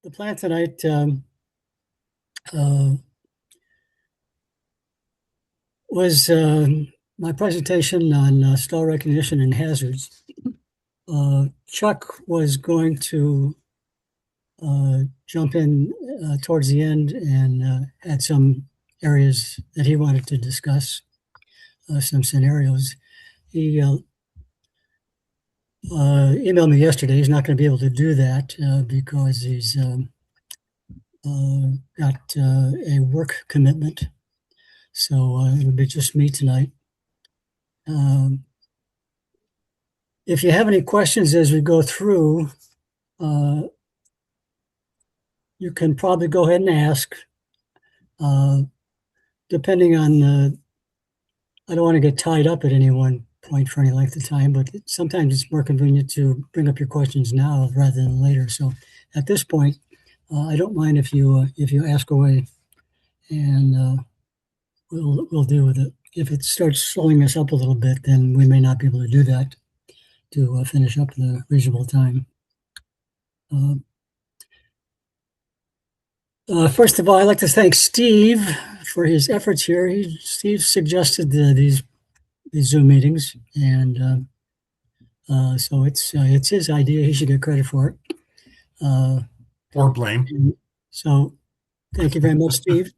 The plan tonight uh, was my presentation on stall recognition and hazards. Chuck was going to jump in towards the end and had some areas that he wanted to discuss, some scenarios. He emailed me yesterday. He's not going to be able to do that because he's got a work commitment. So it'll be just me tonight. If you have any questions as we go through, you can probably go ahead and ask. Depending on, I don't want to get tied up at any one point for any length of time, but sometimes it's more convenient to bring up your questions now rather than later. So at this point, I don't mind if you ask away, and we'll deal with it. If it starts slowing us up a little bit, then we may not be able to do that to finish up the reasonable time. First of all, I'd like to thank Steve for his efforts here. Steve suggested these Zoom meetings, and so it's his idea. He should get credit for it. Or blame. So thank you very much, Steve.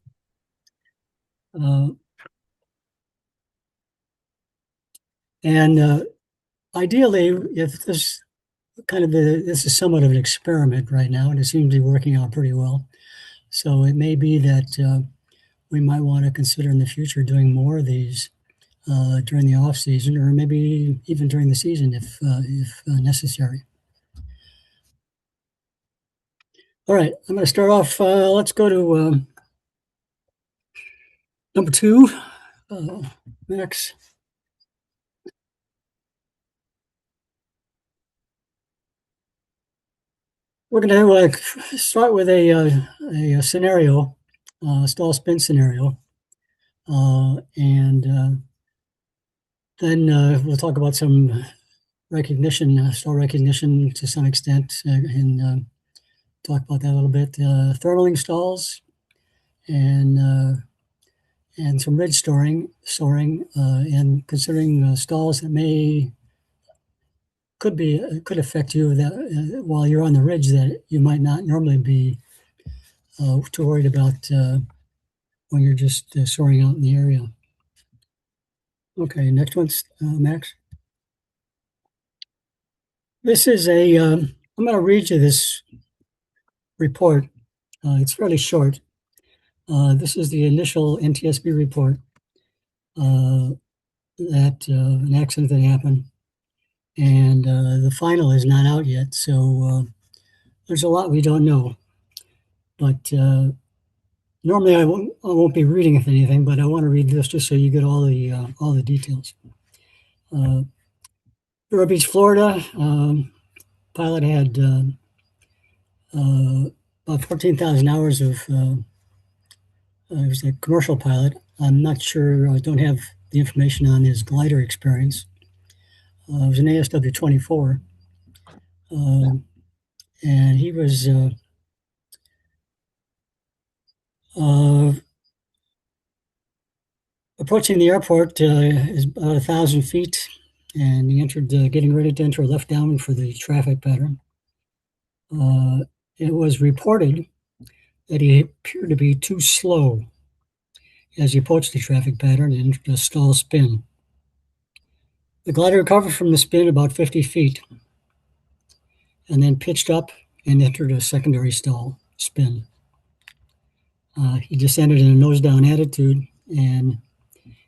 And ideally, if this this is somewhat of an experiment right now, and it seems to be working out pretty well. So it may be that we might want to consider in the future doing more of these during the off season, or maybe even during the season if necessary. All right, I'm going to start off. Let's go to number 2, Max. We're going to start with a scenario, stall spin scenario, and then we'll talk about some recognition, stall recognition to some extent, and talk about that a little bit. Thermaling stalls and some ridge soaring, and considering stalls that could affect you that while you're on the ridge that you might not normally be too worried about when you're just soaring out in the area. Okay, next one's Max. This is I'm going to read you this report. It's fairly short. This is the initial NTSB report that an accident that happened, and the final is not out yet. So there's a lot we don't know. But normally I won't be reading anything, but I want to read this just so you get all the details. Vero Beach, Florida. Pilot had about 14,000 hours of. He was a commercial pilot. I'm not sure. I don't have the information on his glider experience. It was an ASW 24, and he was approaching the airport. Is about 1,000 feet, and he entered, getting ready to enter left down for the traffic pattern. It was reported that he appeared to be too slow as he approached the traffic pattern and entered a stall spin. The glider recovered from the spin about 50 feet and then pitched up and entered a secondary stall spin. He descended in a nose-down attitude and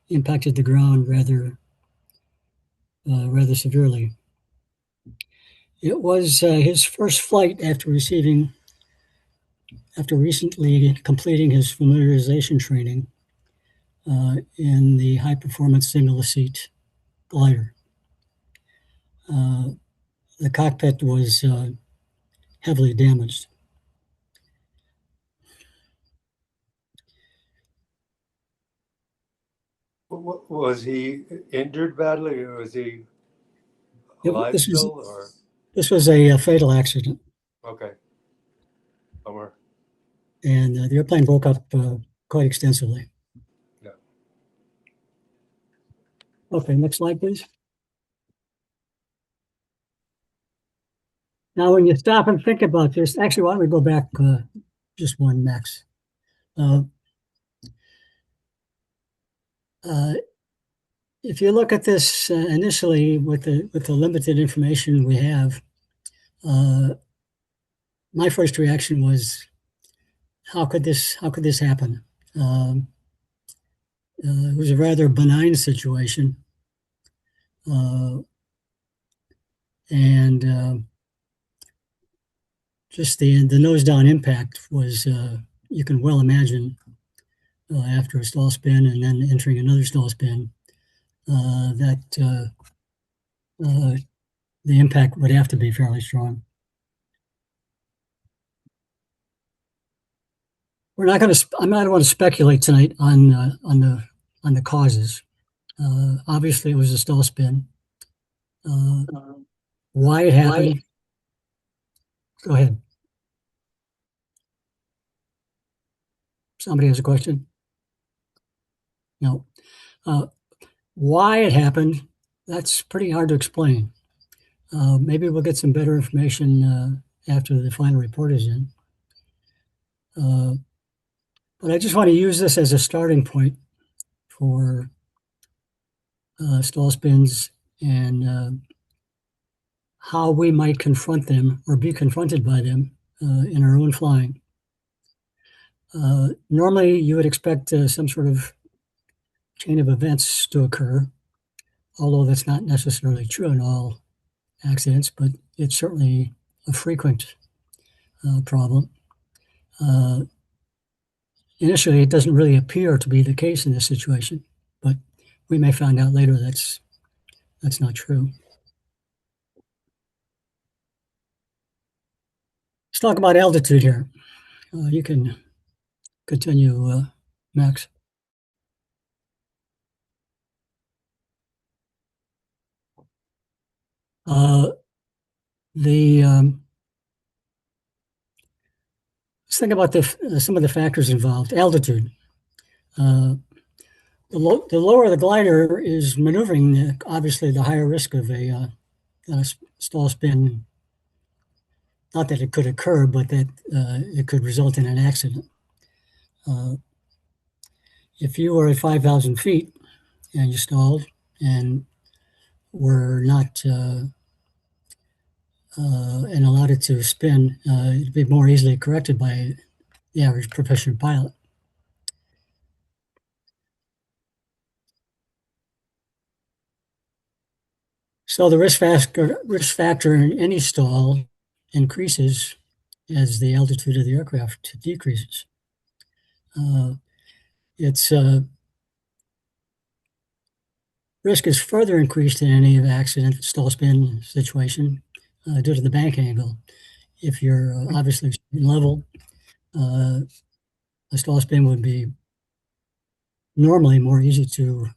impacted the ground rather severely. It was his first flight after recently completing his familiarization training in the high-performance single-seat glider. The cockpit was heavily damaged. Was he injured badly, or was he alive still? This was a fatal accident. Okay. and the airplane broke up quite extensively. Yeah. Okay, next slide, please. Now, when you stop and think about this, actually, why don't we go back just one, Max? Uh, uh, if you look at this initially with the limited information we have, my first reaction was, how could this happen? It was a rather benign situation, and just the nose down impact was, you can well imagine, after a stall spin and then entering another stall spin, that the impact would have to be fairly strong. We're not going to. I'm not going to speculate tonight on the causes. Obviously, it was a stall spin. Uh, why it happened? Go ahead. Somebody has a question? No. Why it happened? That's pretty hard to explain. Maybe we'll get some better information after the final report is in. But I just want to use this as a starting point for stall spins and how we might confront them or be confronted by them in our own flying. Normally, you would expect some sort of chain of events to occur, although that's not necessarily true in all accidents, but it's certainly a frequent problem. Initially, it doesn't really appear to be the case in this situation, but we may find out later that's not true. Let's talk about altitude here. You can continue, Max. The let's think about some of the factors involved. Altitude. The lower the glider is maneuvering, obviously the higher risk of a stall spin. Not that it could occur, but that it could result in an accident. If you were at 5,000 feet and you stalled and were not and allowed it to spin, it'd be more easily corrected by the average proficient pilot. So the risk factor in any stall increases as the altitude of the aircraft decreases. Its risk is further increased in any accident, stall spin situation due to the bank angle. If you're obviously level, a stall spin would be normally more easy to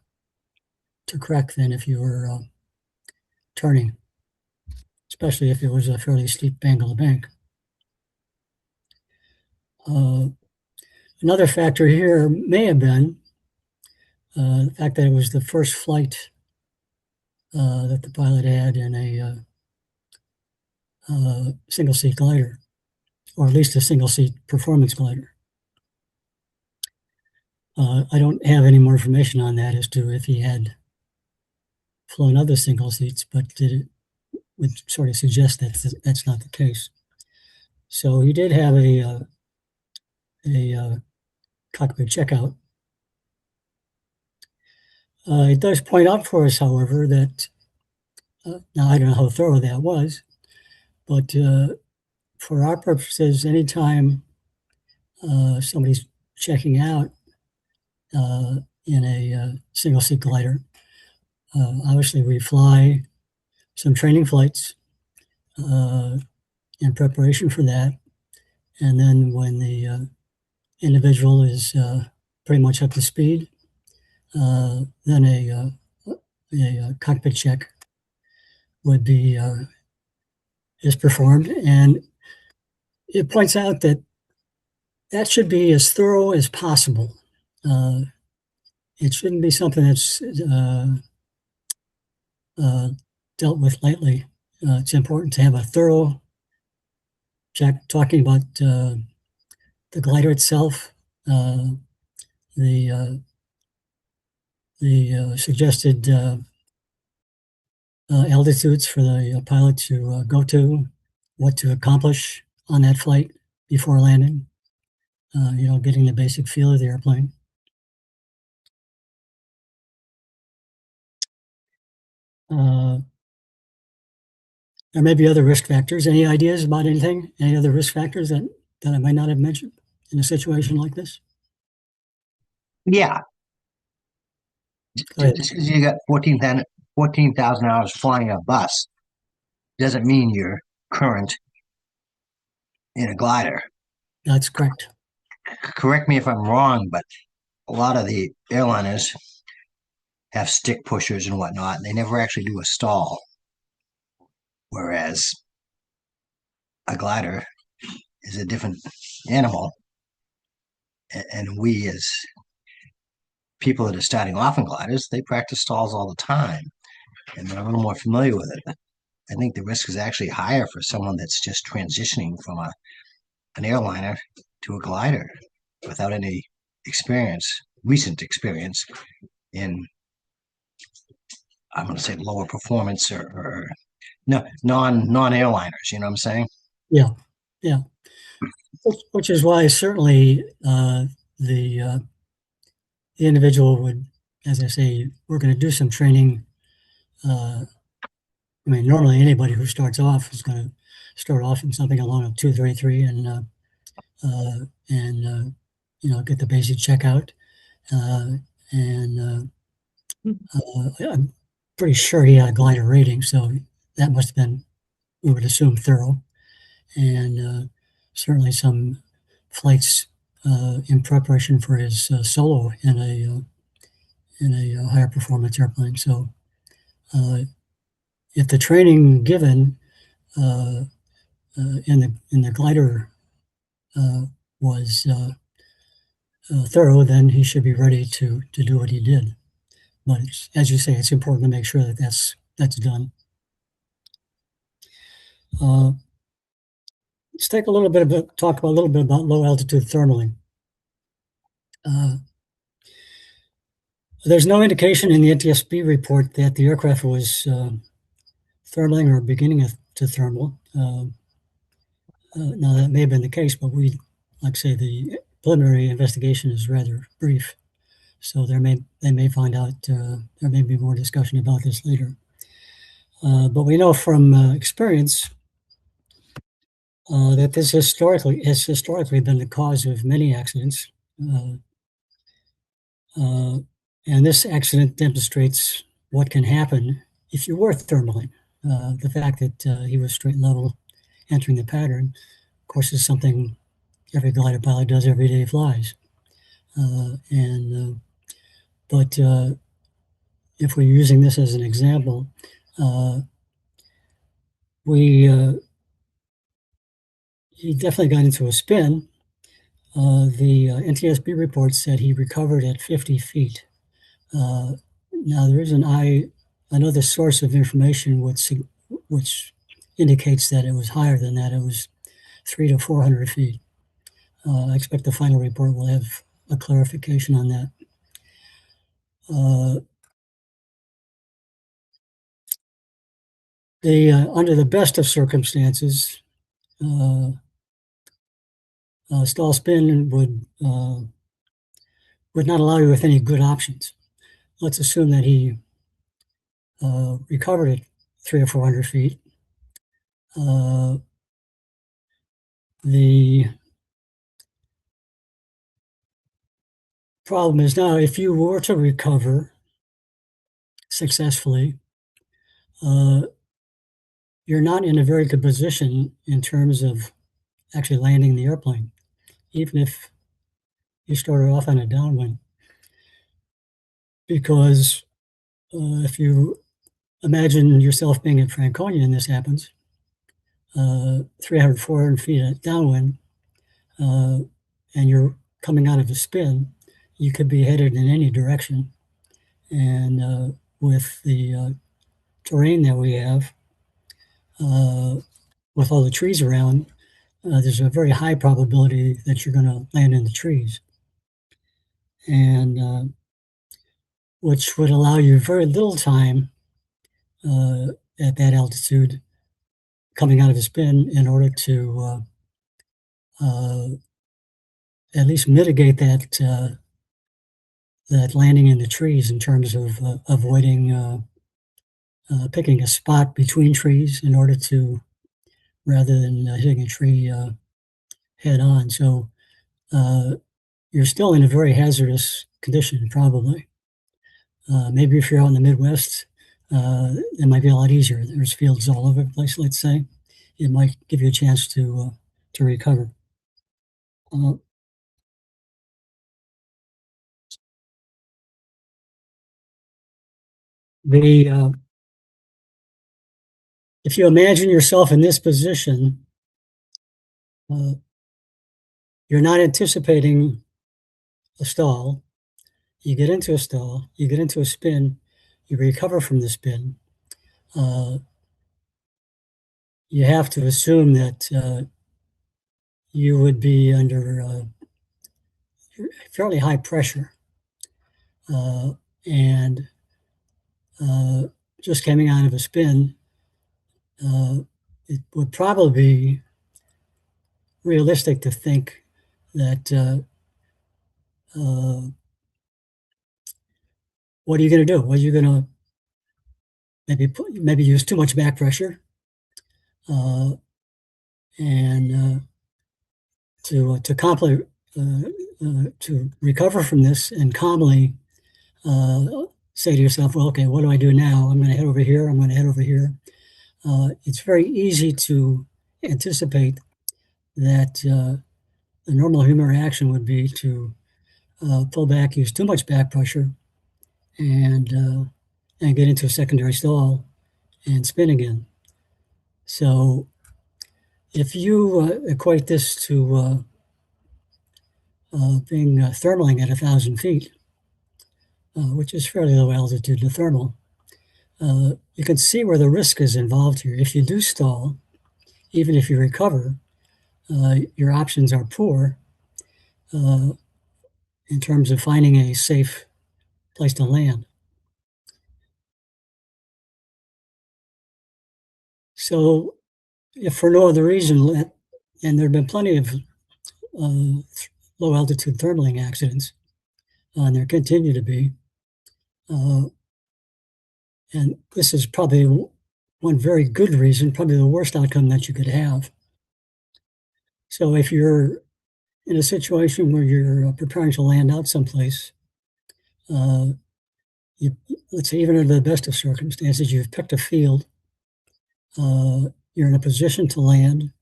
correct than if you were turning, especially if it was a fairly steep angle of bank. Another factor here may have been the fact that it was the first flight that the pilot had in a single seat glider, or at least a single seat performance glider. I don't have any more information on that as to if he had flown other single seats, but it would sort of suggest that that's not the case. So he did have a cockpit checkout. It does point out for us, however, that now I don't know how thorough that was, but for our purposes, anytime somebody's checking out in a single seat glider, obviously we fly some training flights in preparation for that. And then when the individual is pretty much up to speed, then a cockpit check would be is performed, and it points out that that should be as thorough as possible. It shouldn't be something that's dealt with lightly. It's important to have a thorough check, talking about the glider itself, the suggested altitudes for the pilot to go to, what to accomplish on that flight before landing. Getting the basic feel of the airplane. There may be other risk factors. Any ideas about anything? Any other risk factors that I might not have mentioned in a situation like this? Yeah, Go ahead. just because you got 14,000 hours flying a bus doesn't mean you're current in a glider. That's correct. Correct me if I'm wrong, but a lot of the airliners have stick pushers and whatnot, and they never actually do a stall. Whereas a glider is a different animal. And we, as people that are starting off in gliders, they practice stalls all the time, and they're a little more familiar with it. I think the risk is actually higher for someone that's just transitioning from an airliner to a glider without any recent experience in, I'm going to say, lower performance or no non-airliners. You know what I'm saying? Yeah, yeah. Which is why certainly the individual would, as I say, we're going to do some training. I mean, normally anybody who starts off is going to start off in something along a 233 and get the basic checkout. And I'm pretty sure he had a glider rating, so that must have been, we would assume, thorough. And certainly some flights in preparation for his solo in a higher performance airplane. So if the training given in the glider was thorough, then he should be ready to do what he did. But as you say, it's important to make sure that that's done. Let's talk a little bit about low altitude thermaling. There's no indication in the NTSB report that the aircraft was thermaling or beginning to thermal. Now that may have been the case, but like I say, the preliminary investigation is rather brief, so they may find out. There may be more discussion about this later. But we know from experience that this has historically been the cause of many accidents. And this accident demonstrates what can happen if you were thermaling. The fact that he was straight level entering the pattern, of course, is something every glider pilot does every day he flies. But if we're using this as an example, he definitely got into a spin. The NTSB report said he recovered at 50 feet. Now there is another source of information which indicates that it was higher than that. It was 300 to 400 feet. I expect the final report will have a clarification on that. Under the best of circumstances, stall spin would not allow you with any good options. Let's assume that he recovered at 300 or 400 feet. The problem is now, if you were to recover successfully, you're not in a very good position in terms of actually landing the airplane, even if you started off on a downwind. Because if you imagine yourself being at Franconia and this happens, 300, 400 feet at downwind, and you're coming out of a spin, you could be headed in any direction. And with the terrain that we have, with all the trees around, there's a very high probability that you're going to land in the trees, and which would allow you very little time at that altitude coming out of a spin in order to at least mitigate that landing in the trees in terms of avoiding picking a spot between trees in order to rather than hitting a tree head on. So you're still in a very hazardous condition, probably. Maybe if you're out in the Midwest, it might be a lot easier. There's fields all over the place, let's say. It might give you a chance to recover. The if you imagine yourself in this position, you're not anticipating a stall. You get into a stall, you get into a spin, you recover from the spin. You have to assume that you would be under fairly high pressure. And just coming out of a spin, it would probably be realistic to think that what are you going to do? What are you going to maybe use too much back pressure and to recover from this and calmly say to yourself, well, okay, what do I do now? I'm going to head over here. I'm going to head over here. It's very easy to anticipate that the normal human reaction would be to pull back, use too much back pressure, and get into a secondary stall and spin again. So if you equate this to being thermaling at 1,000 feet, which is fairly low altitude to thermal, you can see where the risk is involved here. If you do stall, even if you recover, your options are poor in terms of finding a safe place to land. So, if for no other reason, and there have been plenty of low altitude thermaling accidents, and there continue to be, and this is probably one very good reason, probably the worst outcome that you could have. So if you're in a situation where you're preparing to land out someplace, let's say even under the best of circumstances, you've picked a field, you're in a position to land,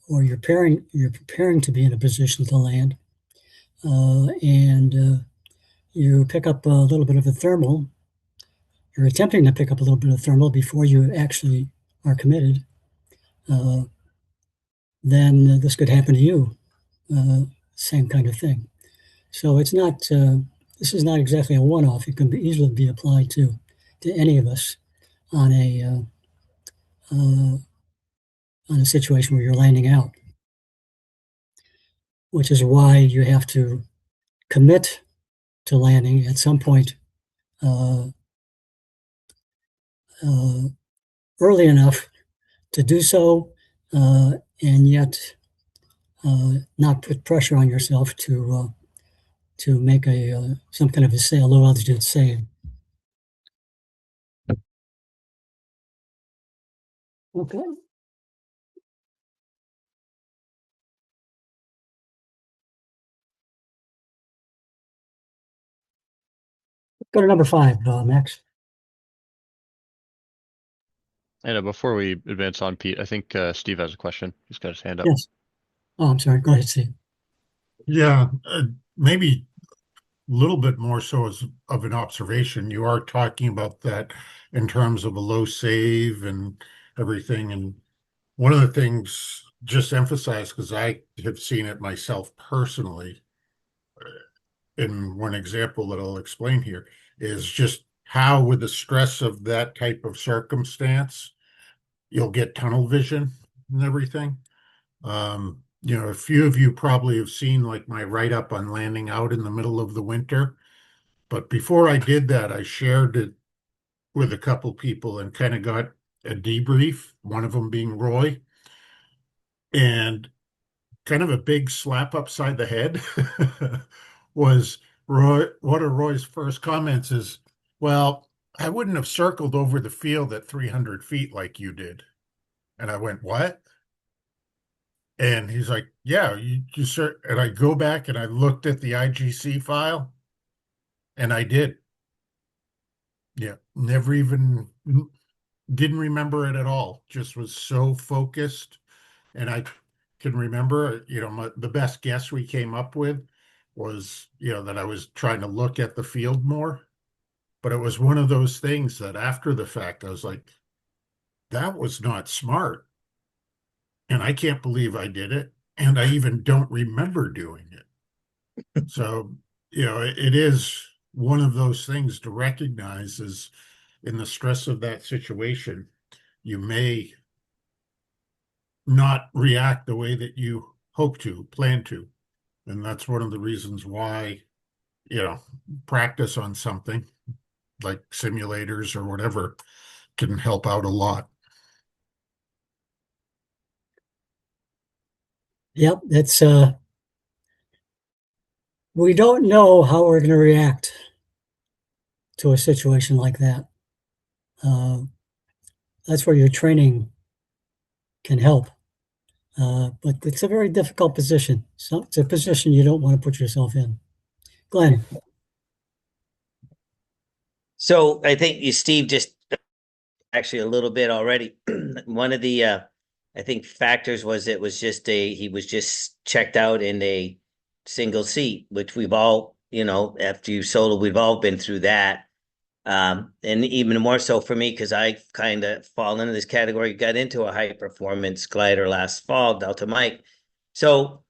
or you're preparing to be in a position to land, and you pick up a little bit of a thermal. You're attempting to pick up a little bit of thermal before you actually are committed. Then this could happen to you. Same kind of thing. So it's not. This is not exactly a one-off. It can easily be applied to any of us on a situation where you're landing out, which is why you have to commit to landing at some point early enough to do so, and yet not put pressure on yourself to make some kind of a low altitude save. Okay. Go to number 5, Max. And before we advance on, Pete, I think Steve has a question. He's got his hand up. Yes. Oh, I'm sorry. Go ahead, Steve. Yeah, maybe a little bit more so as of an observation. You are talking about that in terms of a low save and everything. And one of the things just emphasize, because I have seen it myself personally, in one example that I'll explain here, is just how with the stress of that type of circumstance, you'll get tunnel vision and everything. A few of you probably have seen like my write-up on landing out in the middle of the winter. But before I did that, I shared it with a couple people and kind of got a debrief, one of them being Roy, and kind of a big slap upside the head was Roy. One of Roy's first comments is, well, I wouldn't have circled over the field at 300 feet like you did. And I went, what? And he's like, yeah, you and I go back and I looked at the IGC file and I did. Yeah, never even didn't remember it at all. Just was so focused. And I can remember, the best guess we came up with was, that I was trying to look at the field more. But it was one of those things that after the fact, I was like, that was not smart. And I can't believe I did it. And I even don't remember doing it. So, it is one of those things to recognize is in the stress of that situation, you may not react the way that you hope to, plan to. And that's one of the reasons why, practice on something like simulators or whatever can help out a lot. Yep, it's we don't know how we're going to react to a situation like that. That's where your training can help. But it's a very difficult position. So it's a position you don't want to put yourself in. Glenn. So I think Steve just actually a little bit already. One of the I think factors was it was just he was just checked out in a single seat, which we've all, after you solo, we've all been through that. And even more so for me, because I kind of fall into this category, got into a high performance glider last fall, Delta Mike. So,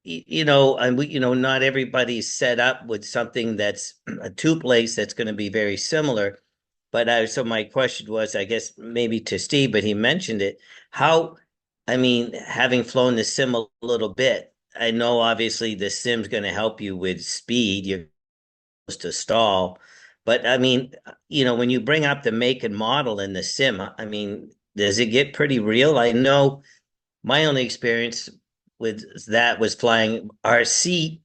and not everybody's set up with something that's a two place that's going to be very similar. But so my question was, I guess maybe to Steve, but he mentioned it. Having flown the sim a little bit, I know obviously the sim's going to help you with speed. You're supposed to stall. But when you bring up the make and model in the sim, does it get pretty real? I know my only experience with that was flying RC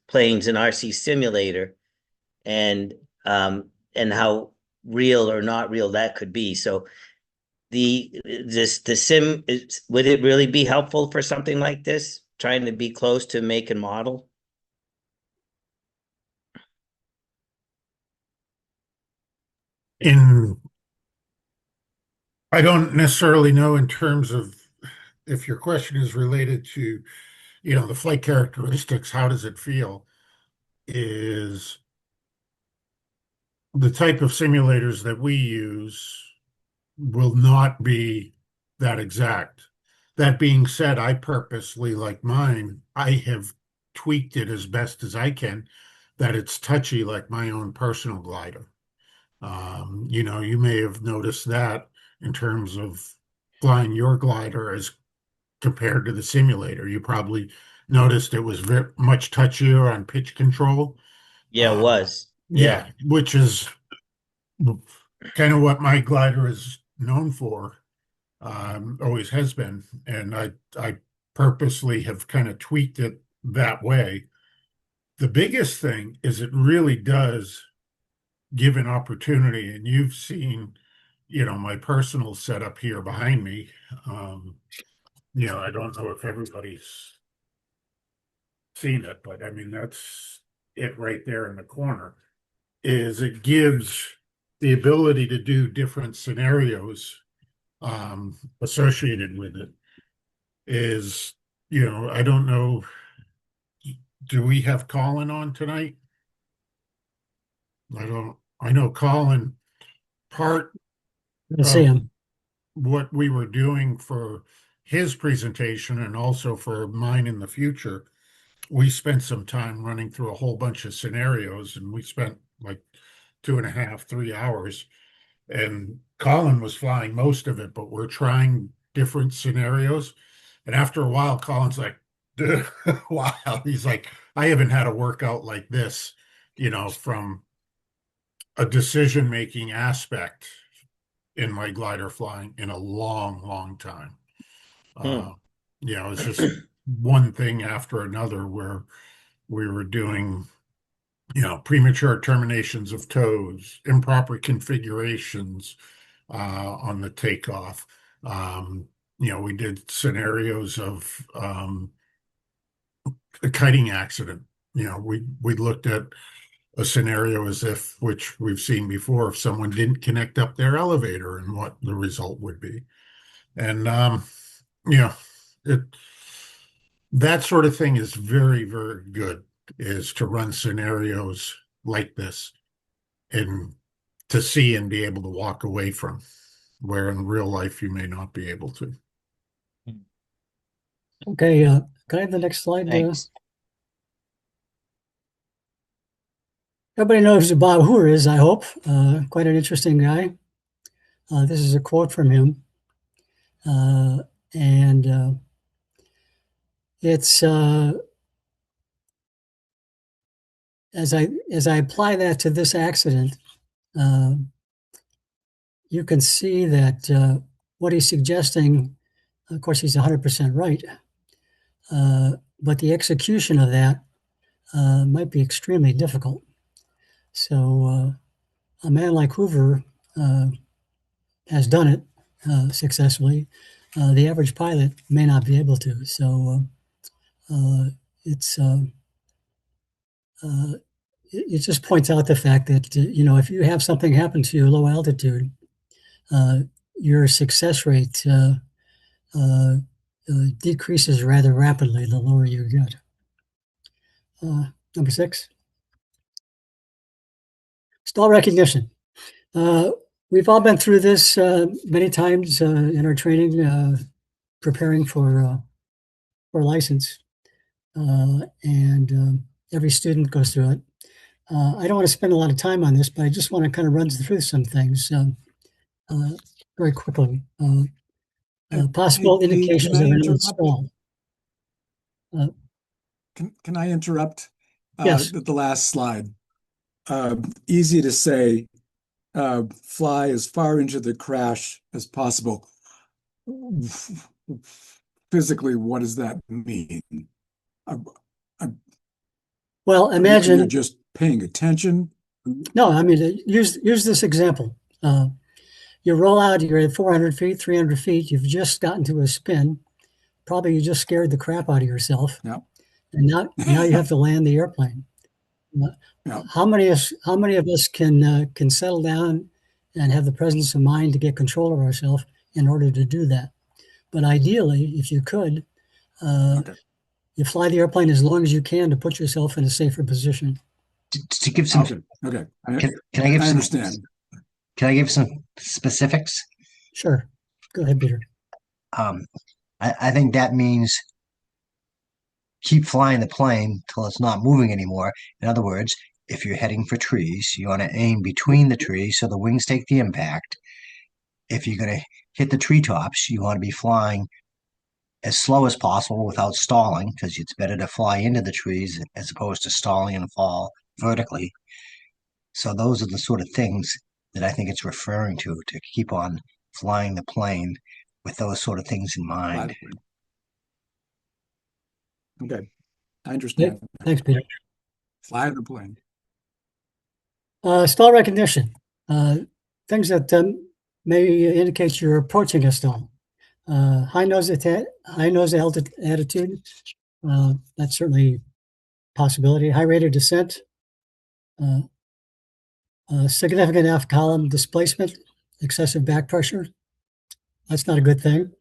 planes in RC simulator and how real or not real that could be. So the sim would it really be helpful for something like this, trying to be close to make and model? I don't necessarily know in terms of if your question is related to, the flight characteristics, how does it feel? Is the type of simulators that we use will not be that exact. That being said, I purposely, like mine, I have tweaked it as best as I can that it's touchy like my own personal glider. You may have noticed that in terms of flying your glider as compared to the simulator. You probably noticed it was very much touchier on pitch control. Yeah, it was. Yeah, which is kind of what my glider is known for, always has been. And I purposely have kind of tweaked it that way. The biggest thing is it really does give an opportunity, and you've seen, my personal setup here behind me. I don't know if everybody's seen it, but that's it right there in the corner, is it gives the ability to do different scenarios associated with it. Is, I don't know, do we have Colin on tonight? I know Colin, part I see him. what we were doing for his presentation and also for mine in the future, we spent some time running through a whole bunch of scenarios, and we spent like 2.5, 3 hours. And Colin was flying most of it, but we're trying different scenarios. And after a while, Colin's like, dude, wow. He's like, I haven't had a workout like this, from a decision-making aspect in my glider flying in a long, long time. It's just one thing after another where we were doing, premature terminations of toes, improper configurations on the takeoff. We did scenarios of a kiting accident. We looked at a scenario as if, which we've seen before, if someone didn't connect up their elevator and what the result would be. And, that sort of thing is very, very good, is to run scenarios like this and to see and be able to walk away from, where in real life you may not be able to. Okay, can I have the next slide? Thanks. Everybody knows who Bob Hoover is, I hope. Quite an interesting guy. This is a quote from him. And it's as I apply that to this accident, you can see that what he's suggesting, of course, he's 100% right, but the execution of that might be extremely difficult. So a man like Hoover has done it successfully. The average pilot may not be able to. So it just points out the fact that if you have something happen to you at low altitude, your success rate decreases rather rapidly the lower you get. Number 6. Stall recognition. We've all been through this many times in our training, preparing for license, and every student goes through it. I don't want to spend a lot of time on this, but I just want to kind of run through some things very quickly. Possible indications of an imminent stall. Can I interrupt? Yes. The last slide. Easy to say, fly as far into the crash as possible. Physically, what does that mean? Well, imagine you're just paying attention. No, I mean, use this example. You roll out, you're at 400 feet, 300 feet, you've just gotten to a spin. Probably you just scared the crap out of yourself. Yeah. And now you have to land the airplane. Yeah. How many of us can settle down and have the presence of mind to get control of ourselves in order to do that? But ideally, if you could, Okay. you fly the airplane as long as you can to put yourself in a safer position. To give some, Okay. can I give I some, understand. Can I give some specifics? Sure. Go ahead, Peter. I think that means keep flying the plane till it's not moving anymore. In other words, if you're heading for trees, you want to aim between the trees so the wings take the impact. If you're going to hit the treetops, you want to be flying as slow as possible without stalling, because it's better to fly into the trees as opposed to stalling and fall vertically. So those are the sort of things that I think it's referring to keep on flying the plane with those sort of things in mind. Okay. I understand. Thanks, Peter. Fly the plane. Stall recognition. Things that may indicate you're approaching a stall. High nose attitude. That's certainly a possibility. High rate of descent. Significant aft column displacement. Excessive back pressure. That's not a good thing.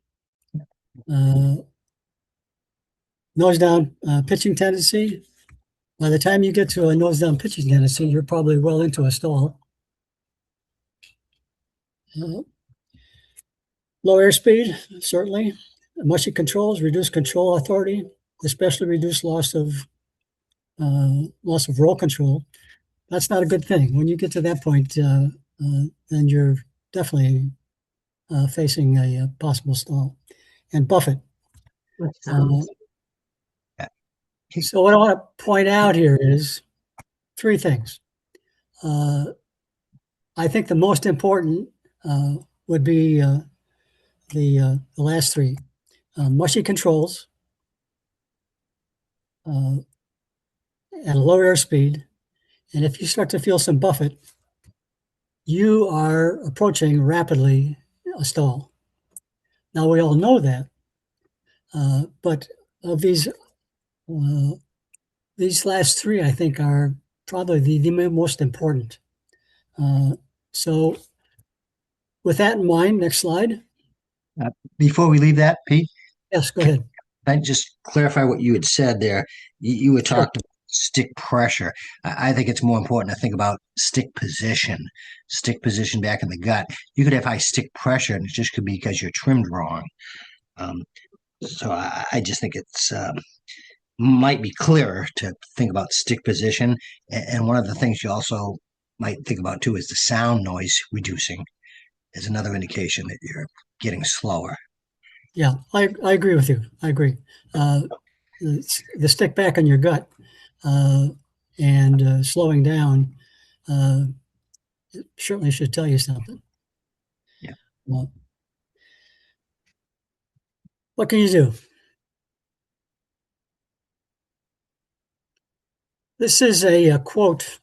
Nose down pitching tendency. By the time you get to a nose down pitching tendency, you're probably well into a stall. Low airspeed, certainly. mushy controls reduce control authority, especially reduce loss of roll control. That's not a good thing. When you get to that point, then you're definitely facing a possible stall. And buffet. So what I want to point out here is three things. I think the most important would be the last three. Mushy controls at a low airspeed. And if you start to feel some buffet, you are approaching rapidly a stall. Now, we all know that. But of these last three, I think, are probably the most important. So with that in mind, next slide. Before we leave that, Pete, Yes, go ahead. can I just clarify what you had said there? You were Sure. talking about stick pressure. I think it's more important to think about stick position back in the gut. You could have high stick pressure, and it just could be because you're trimmed wrong. So I just think it's might be clearer to think about stick position. And one of the things you also might think about too is the sound noise reducing is another indication that you're getting slower. Yeah, I agree with you. I agree. The stick back in your gut and slowing down certainly should tell you something. Yeah. Well, what can you do? This is a quote,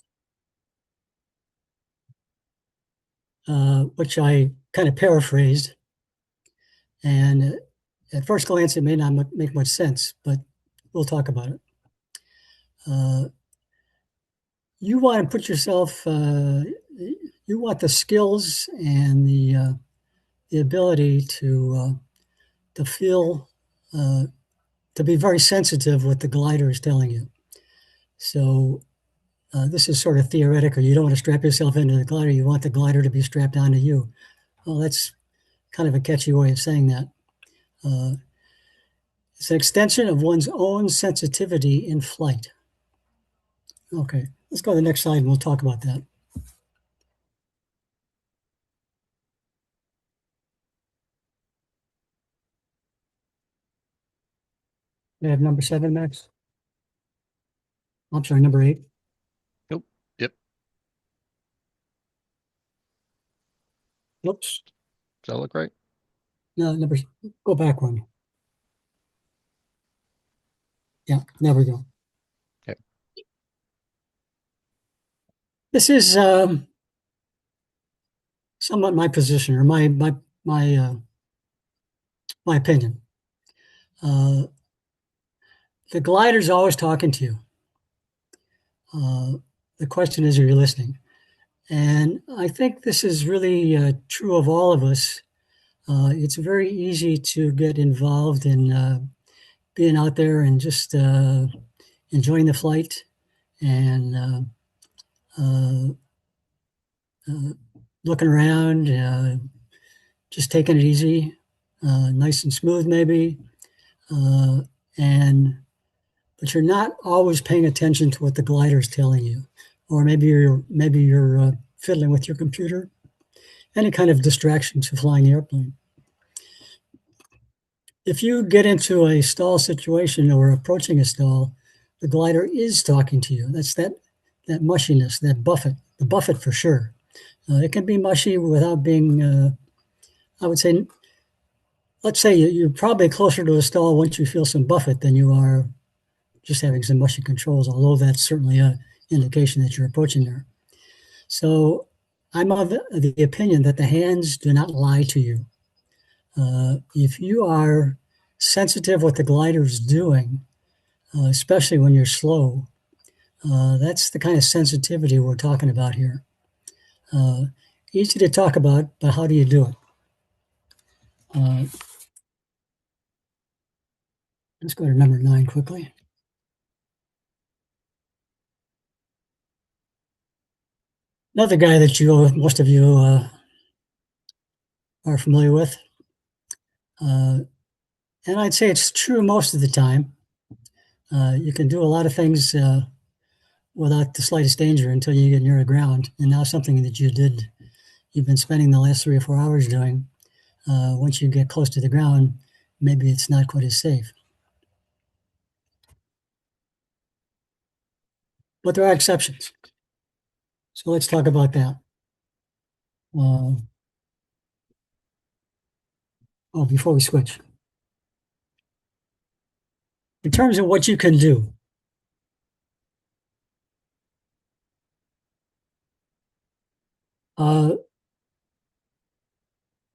which I kind of paraphrased. And at first glance, it may not make much sense, but we'll talk about it. You want to put yourself, you want the skills and the ability to feel, to be very sensitive what the glider is telling you. So this is sort of theoretical. You don't want to strap yourself into the glider. You want the glider to be strapped onto you. Well, that's kind of a catchy way of saying that. It's an extension of one's own sensitivity in flight. Okay, let's go to the next slide and we'll talk about that. I have number 7, Max. I'm sorry, number 8. Nope. Yep. Whoops. Does that look right? No, go back one. Yeah, there we go. Okay. This is somewhat my position or my opinion. The glider's always talking to you. The question is, are you listening? And I think this is really true of all of us. It's very easy to get involved in being out there and just enjoying the flight and looking around, just taking it easy, nice and smooth maybe. But you're not always paying attention to what the glider is telling you, or maybe you're fiddling with your computer, any kind of distraction to flying the airplane. If you get into a stall situation or approaching a stall, the glider is talking to you. That's that mushiness, that buffet, the buffet for sure. It can be mushy without being, I would say, let's say you're probably closer to a stall once you feel some buffet than you are just having some mushy controls, although that's certainly an indication that you're approaching there. So I'm of the opinion that the hands do not lie to you. If you are sensitive what the glider is doing, especially when you're slow, that's the kind of sensitivity we're talking about here. Easy to talk about, but how do you do it? Let's go to number 9 quickly. Another guy that most of you are familiar with And I'd say it's true most of the time. You can do a lot of things without the slightest danger until you get near the ground. And now something that you've been spending the last 3 or 4 hours doing, once you get close to the ground, maybe it's not quite as safe. But there are exceptions. So let's talk about that. Before we switch. In terms of what you can do,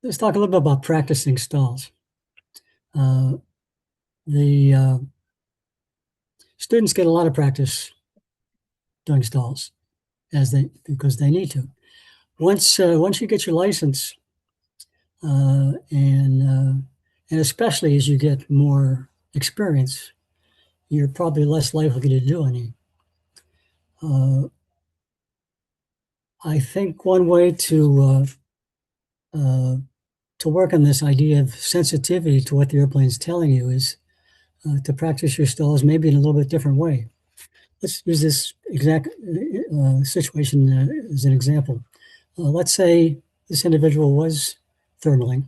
let's talk a little bit about practicing stalls. The students get a lot of practice doing stalls because they need to. Once you get your license, and especially as you get more experience, you're probably less likely to do any. I think one way to work on this idea of sensitivity to what the airplane is telling you is to practice your stalls maybe in a little bit different way. Let's use this exact situation as an example. Let's say this individual was thermaling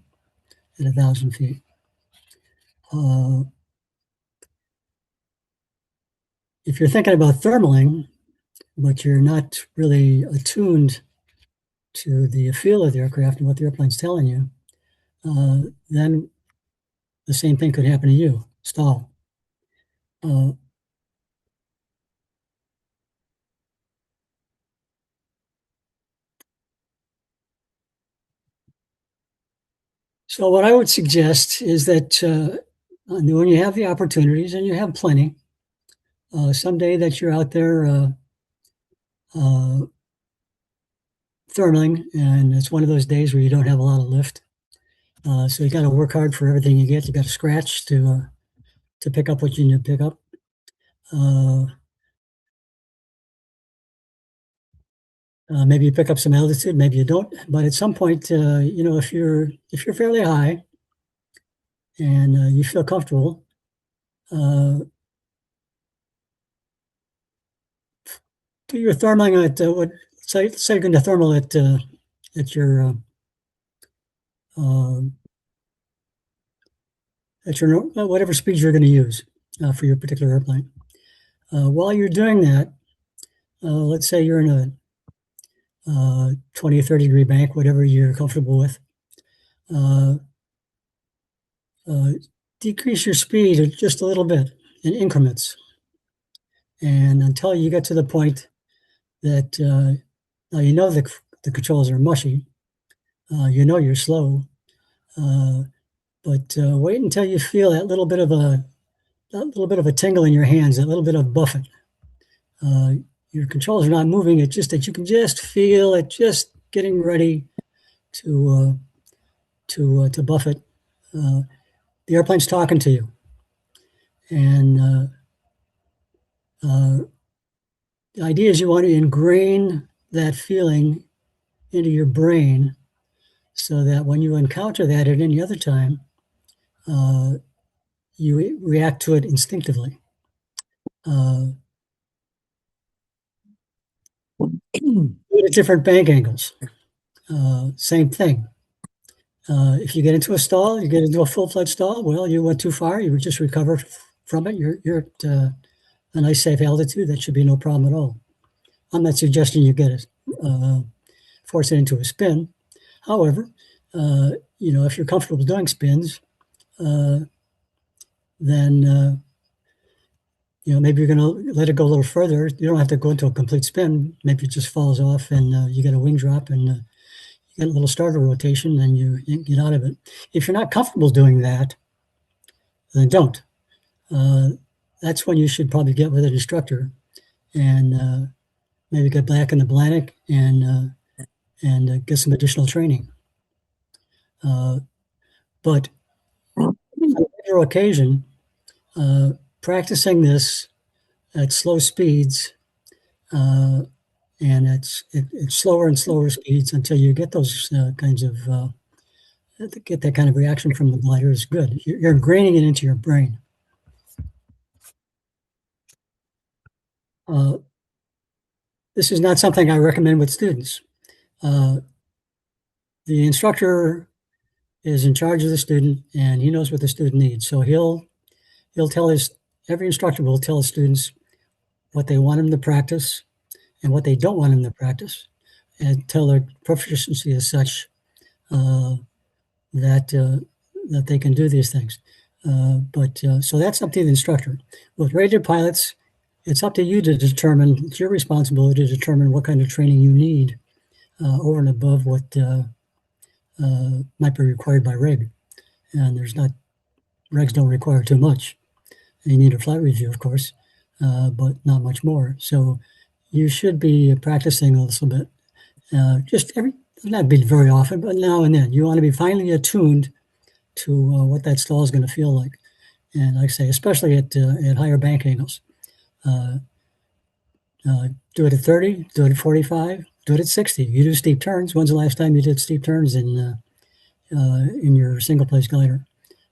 at 1,000 feet. If you're thinking about thermaling, but you're not really attuned to the feel of the aircraft and what the airplane's telling you, then the same thing could happen to you, stall. So what I would suggest is that when you have the opportunities, and you have plenty, someday that you're out there thermaling, and it's one of those days where you don't have a lot of lift, so you got to work hard for everything you get. You got to scratch to pick up what you need to pick up. Maybe you pick up some altitude, maybe you don't. But at some point, if you're fairly high and you feel comfortable, do your thermaling at say you're going to thermal at your whatever speed you're going to use for your particular airplane. While you're doing that, let's say you're in a 20 or 30 degree bank, whatever you're comfortable with. Decrease your speed just a little bit in increments, and until you get to the point that now you know the controls are mushy, you know you're slow, but wait until you feel that little bit of a tingle in your hands, that little bit of buffet. Your controls are not moving; it's just that you can just feel it, just getting ready to buffet. The airplane's talking to you, and the idea is you want to ingrain that feeling into your brain so that when you encounter that at any other time, you react to it instinctively. At different bank angles, same thing. If you get into a stall, you get into a full-fledged stall, well, you went too far, you would just recover from it. You're at a nice safe altitude. That should be no problem at all. I'm not suggesting you get it, force it into a spin. However, if you're comfortable doing spins, then maybe you're going to let it go a little further. You don't have to go into a complete spin. Maybe it just falls off, and you get a wing drop, and you get a little starter rotation, and you get out of it. If you're not comfortable doing that, then don't. That's when you should probably get with an instructor, and maybe get back in the Blantic and get some additional training. But on a regular occasion, practicing this at slow speeds, and it's slower and slower speeds until you get those kinds of get that kind of reaction from the glider is good. You're ingraining it into your brain. This is not something I recommend with students. The instructor is in charge of the student, and he knows what the student needs. So he'll tell every instructor will tell his students what they want them to practice and what they don't want them to practice, until their proficiency is such that they can do these things. So that's up to the instructor. With rated pilots, it's up to you to determine. It's your responsibility to determine what kind of training you need over and above what might be required by reg. And regs don't require too much. You need a flight review, of course, but not much more. So you should be practicing a little bit, not be very often, but now and then. You want to be finely attuned to what that stall is going to feel like. And like I say, especially at higher bank angles. Do it at 30, do it at 45, do it at 60. You do steep turns. When's the last time you did steep turns in your single place glider?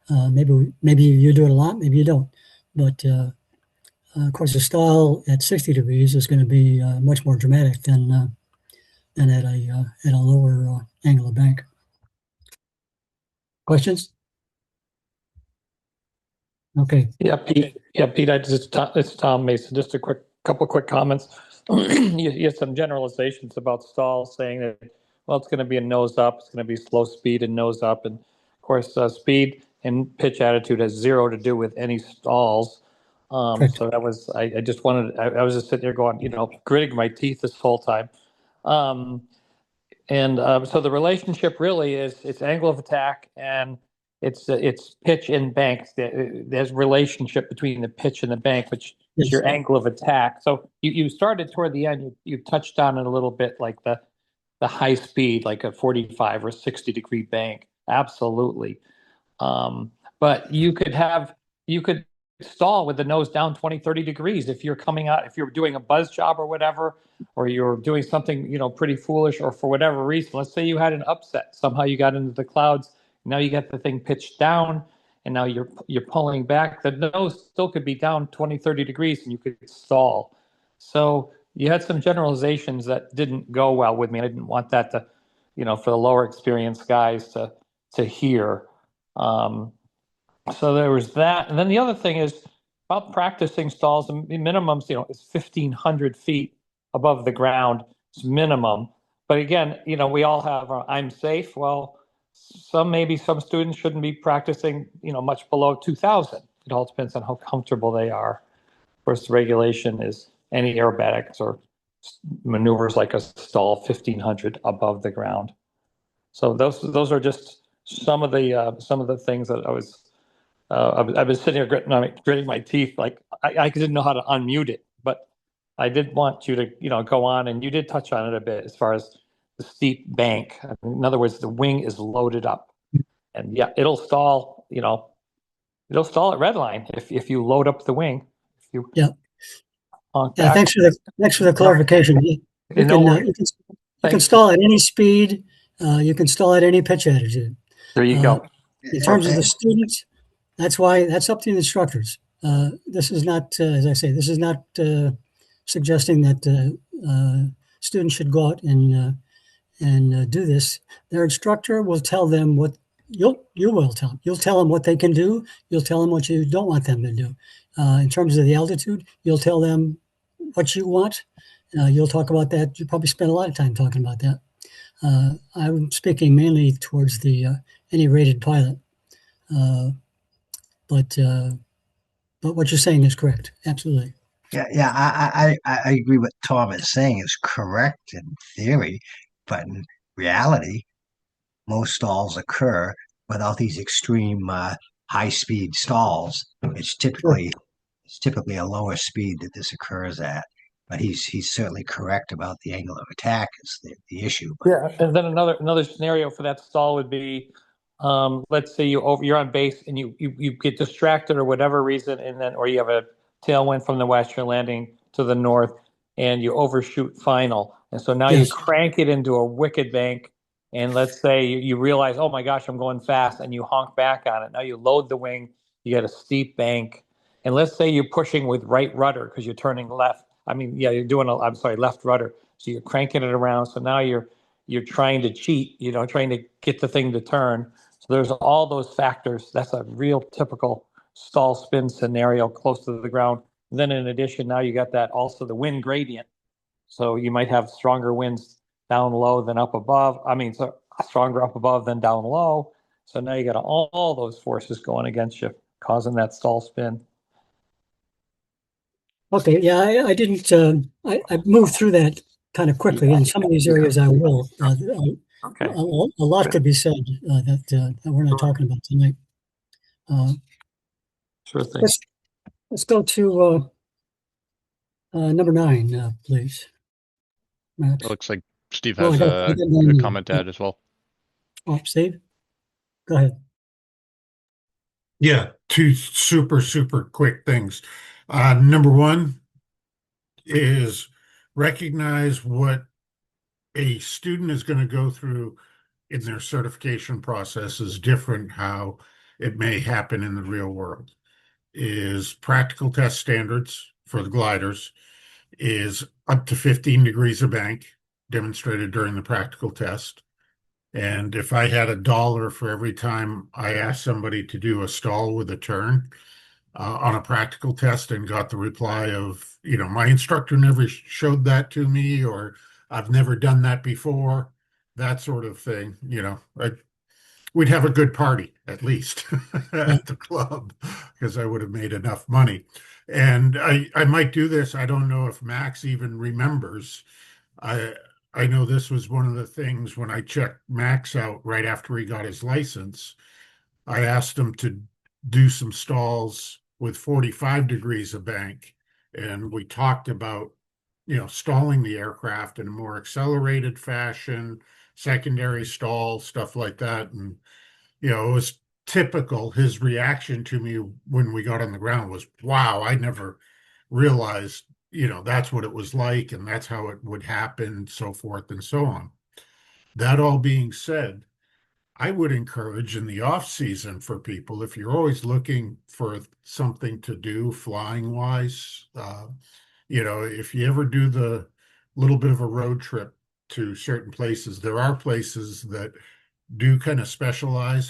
Maybe you do it a lot, maybe you don't. But of course, a stall at 60 degrees is going to be much more dramatic than at a lower angle of bank. Questions? Okay. Yeah, Pete. It's Tom Mason. Just a couple quick comments. You had some generalizations about stalls, saying that, well, it's going to be a nose up, it's going to be slow speed and nose up, and of course, speed and pitch attitude has zero to do with any stalls. So that was I just wanted. I was just sitting there going, gritting my teeth this whole time. So the relationship really is it's angle of attack and it's pitch and bank. There's relationship between the pitch and the bank, which is your angle of attack. So you started toward the end. You touched on it a little bit, like the high speed, like a 45 or 60 degree bank. Absolutely. But you could stall with the nose down 20, 30 degrees if you're coming out, if you're doing a buzz job or whatever, or you're doing something, pretty foolish, or for whatever reason. Let's say you had an upset. Somehow you got into the clouds. Now you get the thing pitched down, and now you're pulling back. The nose still could be down 20, 30 degrees, and you could stall. So you had some generalizations that didn't go well with me. I didn't want that to, for the lower experienced guys to hear. So there was that. And then the other thing is about practicing stalls. The minimums, is 1,500 feet above the ground. It's minimum. But again, we all have I'm safe. Well, maybe some students shouldn't be practicing, much below 2,000. It all depends on how comfortable they are. Of course, the regulation is any aerobatics or maneuvers like a stall 1,500 above the ground. So those are just some of the things that I was. I've been sitting here gritting my teeth, like I didn't know how to unmute it, but I did want you to, go on, and you did touch on it a bit as far as the steep bank. In other words, the wing is loaded up, and yeah, it'll stall. It'll stall at red line if you load up the wing. Thanks for the clarification. You can stall at any speed. You can stall at any pitch attitude. There you go. In terms of the students, that's up to the instructors. This is not, as I say, this is not suggesting that students should go out and do this. Their instructor will tell them what you will tell them. You'll tell them what they can do. You'll tell them what you don't want them to do. In terms of the altitude, you'll tell them what you want. You'll talk about that. You probably spend a lot of time talking about that. I'm speaking mainly towards any rated pilot. But what you're saying is correct. Absolutely. Yeah. I agree. What Tom is saying is correct in theory, but in reality, most stalls occur without these extreme high-speed stalls. It's typically a lower speed that this occurs at. But he's certainly correct about the angle of attack is the issue. But, yeah, and then another scenario for that stall would be, let's say you're on base and you get distracted or whatever reason, or you have a tailwind from the west, you're landing to the north, and you overshoot final, and so now you crank it into a wicked bank, and let's say you realize, oh my gosh, I'm going fast, and you honk back on it. Now you load the wing, you get a steep bank, and let's say you're pushing with right rudder because you're turning left. I mean, yeah, you're doing I'm sorry, left rudder. So you're cranking it around. So now you're trying to cheat, trying to get the thing to turn. So there's all those factors. That's a real typical stall spin scenario close to the ground. And then in addition, now you got that also the wind gradient. So you might have stronger winds down low than up above. I mean, so stronger up above than down low. So now you got all those forces going against you, causing that stall spin. Okay, yeah, I didn't. I moved through that kind of quickly. In some of these areas, I will. Okay. A lot could be said that we're not talking about tonight. Sure thing. Let's go to number 9, please. Max. It looks like Steve Oh, has I a got comment to add as well. Oh, Steve, go ahead. Yeah, two super quick things. Number one is recognize what a student is going to go through in their certification process is different how it may happen in the real world. Is practical test standards for the gliders is up to 15 degrees of bank demonstrated during the practical test. And if I had $1 for every time I asked somebody to do a stall with a turn on a practical test and got the reply of, my instructor never showed that to me, or I've never done that before, that sort of thing, we'd have a good party at least at the club because I would have made enough money. And I might do this. I don't know if Max even remembers. I know this was one of the things when I checked Max out right after he got his license. I asked him to do some stalls with 45 degrees of bank. And we talked about, stalling the aircraft in a more accelerated fashion, secondary stall, stuff like that. And, it was typical. His reaction to me when we got on the ground was, wow, I never realized, that's what it was like and that's how it would happen, so forth and so on. That all being said, I would encourage in the off season for people, if you're always looking for something to do flying wise, if you ever do the little bit of a road trip to certain places, there are places that do kind of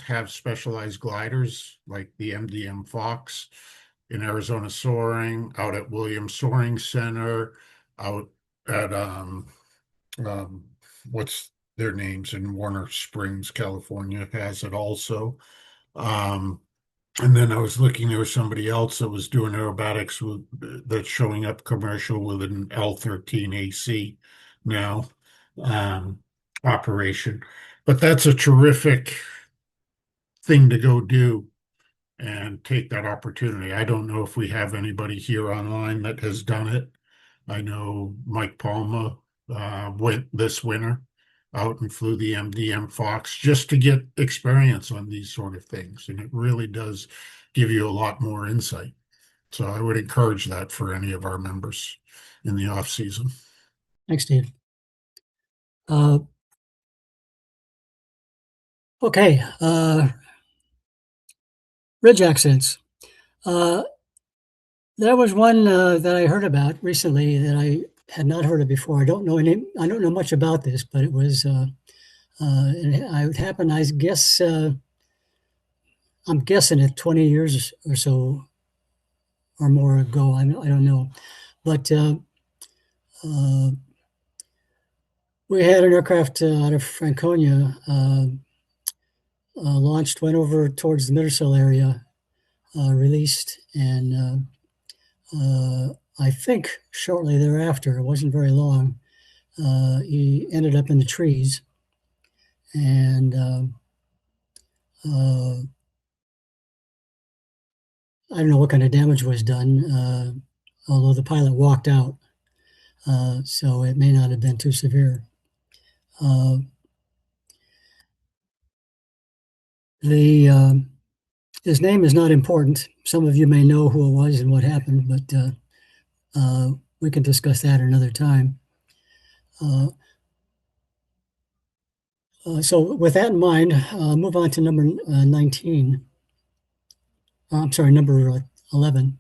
have specialized gliders like the MDM Fox in Arizona Soaring, out at Williams Soaring Center, out at what's their names in Warner Springs, California has it also. And then I was looking, there was somebody else that was doing aerobatics that's showing up commercial with an L13 AC now operation. But that's a terrific thing to go do and take that opportunity. I don't know if we have anybody here online that has done it. I know Mike Palma went this winter out and flew the MDM Fox just to get experience on these sort of things. And it really does give you a lot more insight. So I would encourage that for any of our members in the off season. Thanks, Steve. Okay, ridge accents. There was one that I heard about recently that I had not heard of before. I don't know much about this, but it was it happened. I guess I'm guessing it 20 years or so or more ago. I don't know, but we had an aircraft out of Franconia launched, went over towards the Mittersill area, released, and I think shortly thereafter, it wasn't very long, he ended up in the trees. And I don't know what kind of damage was done, although the pilot walked out, so it may not have been too severe. His name is not important. Some of you may know who it was and what happened, but we can discuss that another time. So with that in mind, move on to number 19. I'm sorry, number 11.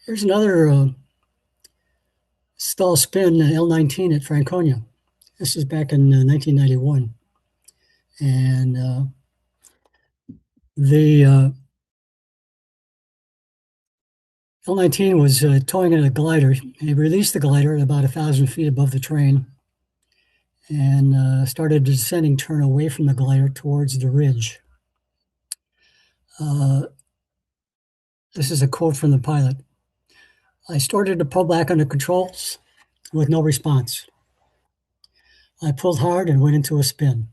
Here's another stall spin L19 at Franconia. This is back in 1991. And the L19 was towing in a glider. He released the glider at about 1,000 feet above the train and started a descending turn away from the glider towards the ridge. This is a quote from the pilot. I started to pull back on the controls with no response. I pulled hard and went into a spin.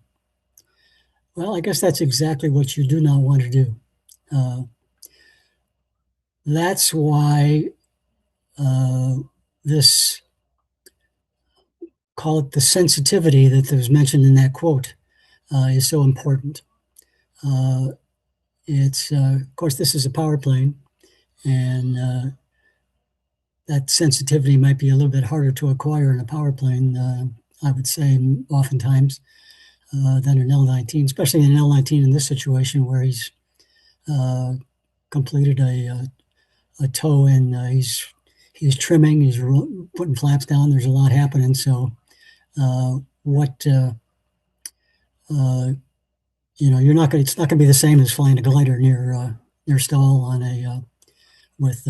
Well, I guess that's exactly what you do not want to do. That's why this, call it the sensitivity that was mentioned in that quote, is so important. It's, of course, this is a power plane, and that sensitivity might be a little bit harder to acquire in a power plane, I would say, oftentimes, than an L19, especially an L19 in this situation where he's completed a tow and he's trimming, he's putting flaps down. There's a lot happening. So you're not going. It's not going to be the same as flying a glider near stall on a with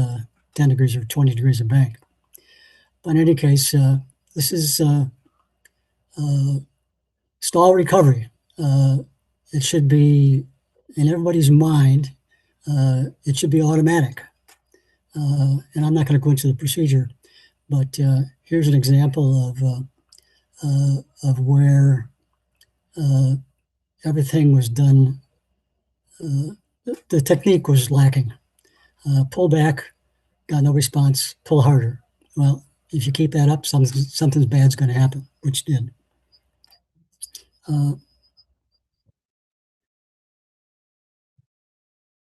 10 degrees or 20 degrees of bank. But in any case, this is stall recovery. It should be in everybody's mind. It should be automatic. And I'm not going to go into the procedure, but here's an example of where everything was done. The technique was lacking. Pull back, got no response. Pull harder. Well, if you keep that up, something bad's going to happen, which did.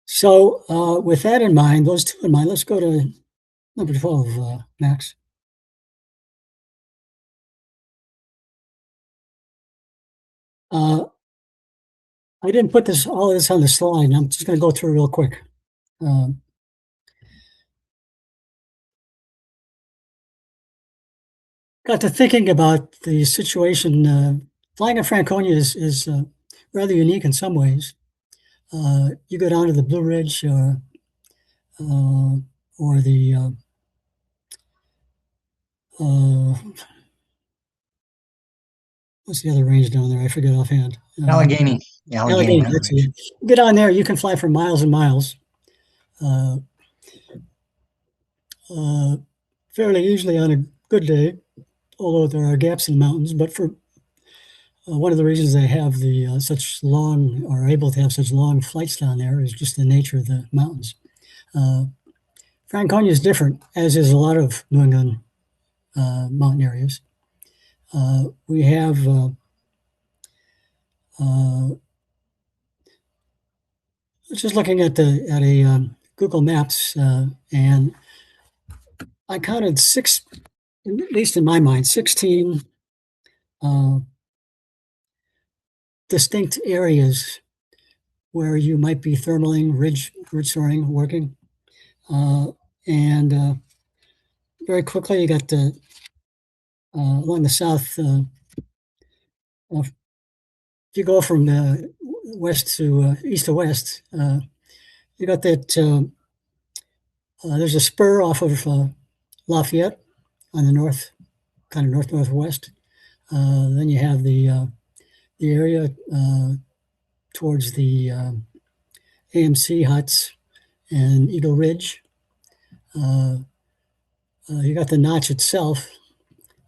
So with that in mind, those two in mind, let's go to number 12, Max. I didn't put all of this on the slide, and I'm just going to go through real quick. Got to thinking about the situation. Flying at Franconia is rather unique in some ways. You go down to the Blue Ridge or the what's the other range down there? I forget offhand. Allegheny. Allegheny. That's it. You get on there, you can fly for miles and miles. Fairly easily on a good day, although there are gaps in the mountains. But for one of the reasons they have the such long, or able to have such long flights down there, is just the nature of the mountains. Franconia is different, as is a lot of New England mountain areas. We have just looking at a Google Maps, and I counted six, at least in my mind, 16 distinct areas where you might be thermaling, ridge soaring, working. And very quickly, you got along the south. If you go from west to east to west, you got that. There's a spur off of Lafayette on the north, kind of northwest. Then you have the area towards the AMC huts and Eagle Ridge. You got the notch itself.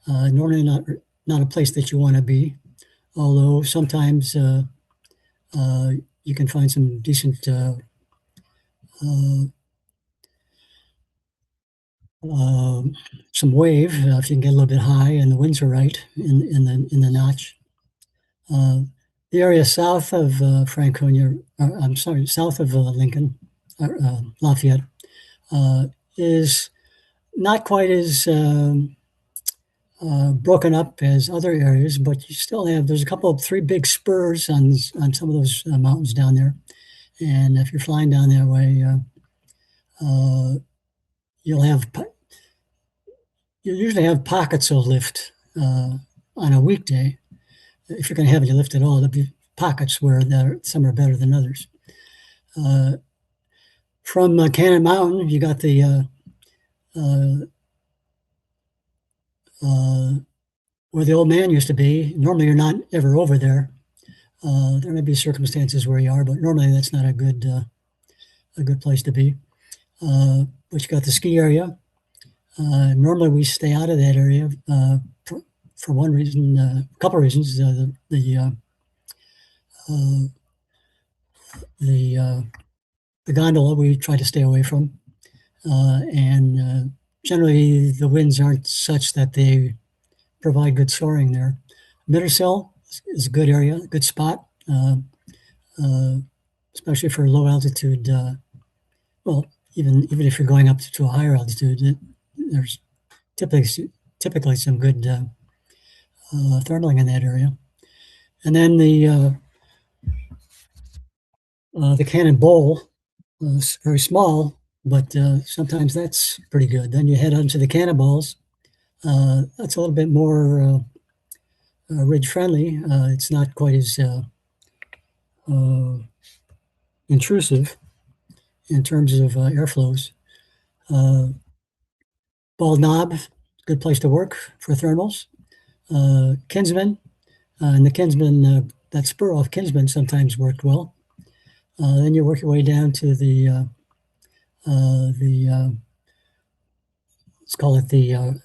Normally not a place that you want to be, although sometimes you can find some decent some wave if you can get a little bit high and the winds are right in the notch. The area south of Franconia, I'm sorry, south of Lincoln, Lafayette, is not quite as broken up as other areas, but you still have, there's a couple of 3 big spurs on some of those mountains down there. And if you're flying down that way, you'll usually have pockets of lift on a weekday. If you're going to have any lift at all, there'll be pockets where some are better than others. From Cannon Mountain, you got the where the old man used to be. Normally, you're not ever over there. There may be circumstances where you are, but normally that's not a good place to be. But you got the ski area. Normally, we stay out of that area for one reason, a couple of reasons. The gondola we try to stay away from, and generally the winds aren't such that they provide good soaring there. Mittersill is a good area, a good spot, especially for low altitude. Well, even if you're going up to a higher altitude, there's typically some good thermaling in that area. And then the Cannon Bowl is very small, but sometimes that's pretty good. Then you head onto the Cannonballs. That's a little bit more ridge friendly. It's not quite as intrusive in terms of airflows. Bald Knob, good place to work for thermals. Kinsman, and the Kinsman, that spur off Kinsman sometimes worked well. Then you work your way down to the let's call it the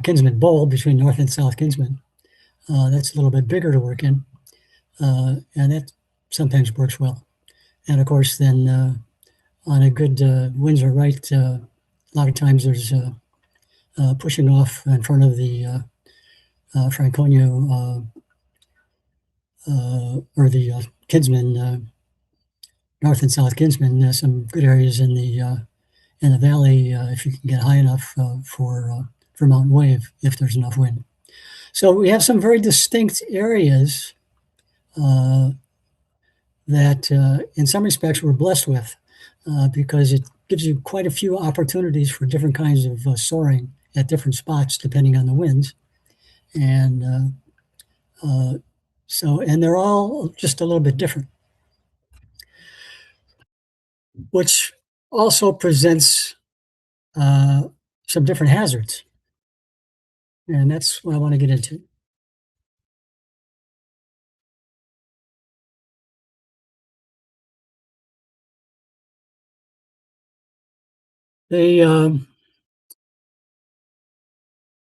Kinsman Bowl between North and South Kinsman. That's a little bit bigger to work in, and that sometimes works well. And of course, then on a good winds are right, a lot of times there's pushing off in front of the Franconia or the Kinsman, North and South Kinsman. Some good areas in the valley if you can get high enough for mountain wave if there's enough wind. So we have some very distinct areas that in some respects we're blessed with because it gives you quite a few opportunities for different kinds of soaring at different spots depending on the winds. And and they're all just a little bit different, which also presents some different hazards. And that's what I want to get into.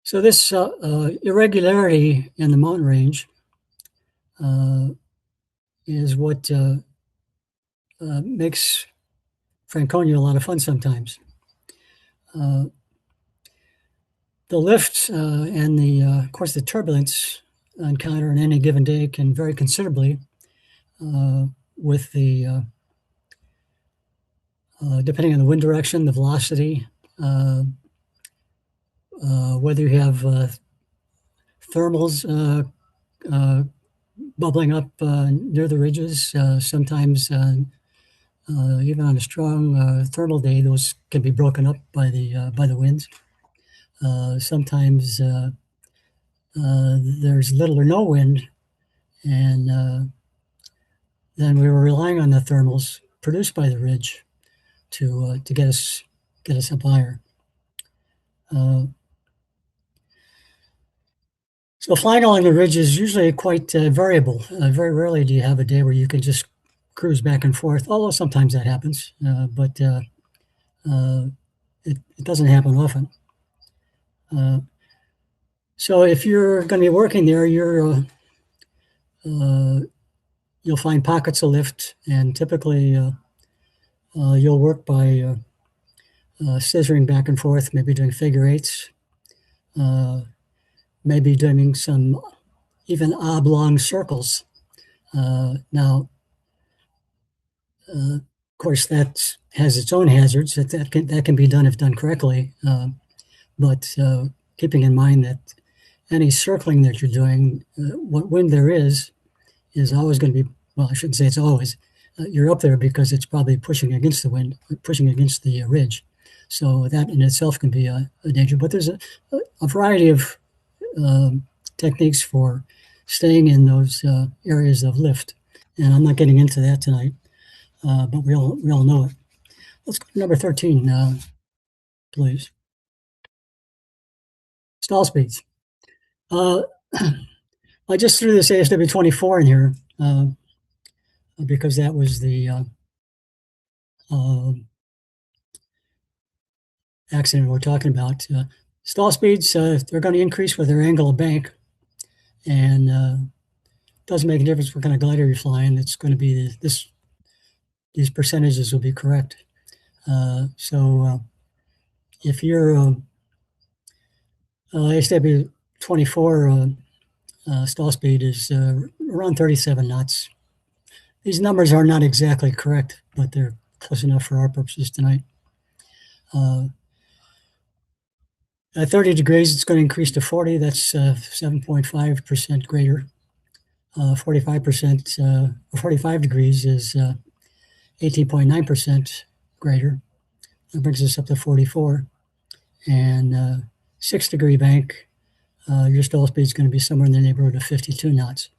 So this irregularity in the mountain range is what makes Franconia a lot of fun sometimes. The lift and of course, the turbulence encounter on any given day can vary considerably with the depending on the wind direction, the velocity, whether you have thermals bubbling up near the ridges. Sometimes, even on a strong thermal day, those can be broken up by the winds. Sometimes there's little or no wind, and then we were relying on the thermals produced by the ridge to get us up higher. So flying along the ridge is usually quite variable. Very rarely do you have a day where you can just cruise back and forth, although sometimes that happens, but it doesn't happen often. So if you're going to be working there, you'll find pockets of lift, and typically you'll work by scissoring back and forth, maybe doing figure eights, maybe doing some even oblong circles. Now, of course, that has its own hazards. That can be done if done correctly, but keeping in mind that any circling that you're doing, what wind there is always going to be, well, I shouldn't say it's always, you're up there because it's probably pushing against the wind, pushing against the ridge. So that in itself can be a danger. But there's a variety of techniques for staying in those areas of lift. And I'm not getting into that tonight, but we all know it. Let's go to number 13, please. Stall speeds. I just threw this ASW 24 in here because that was the accident we're talking about. Stall speeds, they're going to increase with their angle of bank, and doesn't make a difference what kind of glider you're flying. It's going to be these percentages will be correct. So if you're ASW 24 stall speed is around 37 knots. These numbers are not exactly correct, but they're close enough for our purposes tonight. At 30 degrees, it's going to increase to 40. That's 7.5% greater. 45%, 45 degrees is 18.9% greater. That brings us up to 44. And 6-degree bank, your stall speed is going to be somewhere in the neighborhood of 52 knots.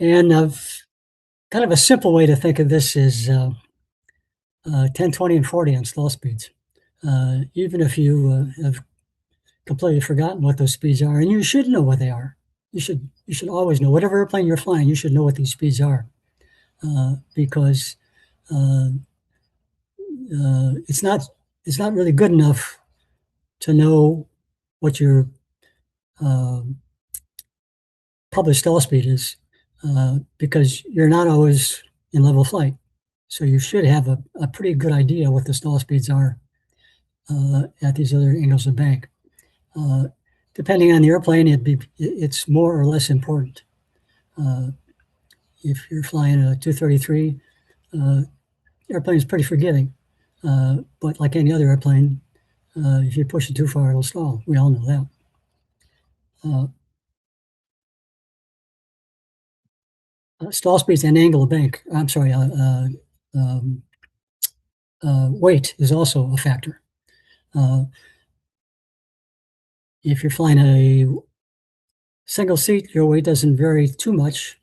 And kind of a simple way to think of this is 10, 20, and 40 on stall speeds. Even if you have completely forgotten what those speeds are, and you should know what they are. You should always know. Whatever airplane you're flying, you should know what these speeds are, because it's not really good enough to know what your published stall speed is, because you're not always in level flight. So you should have a pretty good idea what the stall speeds are at these other angles of bank. Depending on the airplane, it's more or less important. If you're flying a 233, airplane is pretty forgiving. But like any other airplane, if you push it too far, it'll stall. We all know that. Stall speeds and angle of bank. I'm sorry. Weight is also a factor. If you're flying a single seat, your weight doesn't vary too much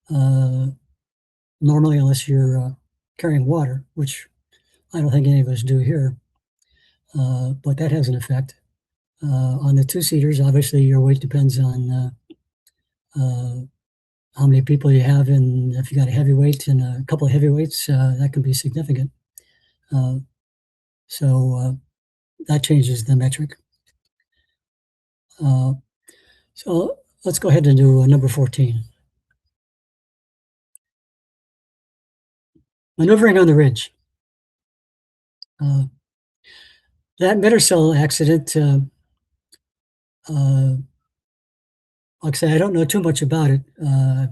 normally, unless you're carrying water, which I don't think any of us do here. But that has an effect. On the two-seaters, obviously, your weight depends on how many people you have, and if you got a heavyweight and a couple of heavyweights, that can be significant. So that changes the metric. So let's go ahead and do number 14. Maneuvering on the ridge. That Mittercell accident, like I say, I don't know too much about it. I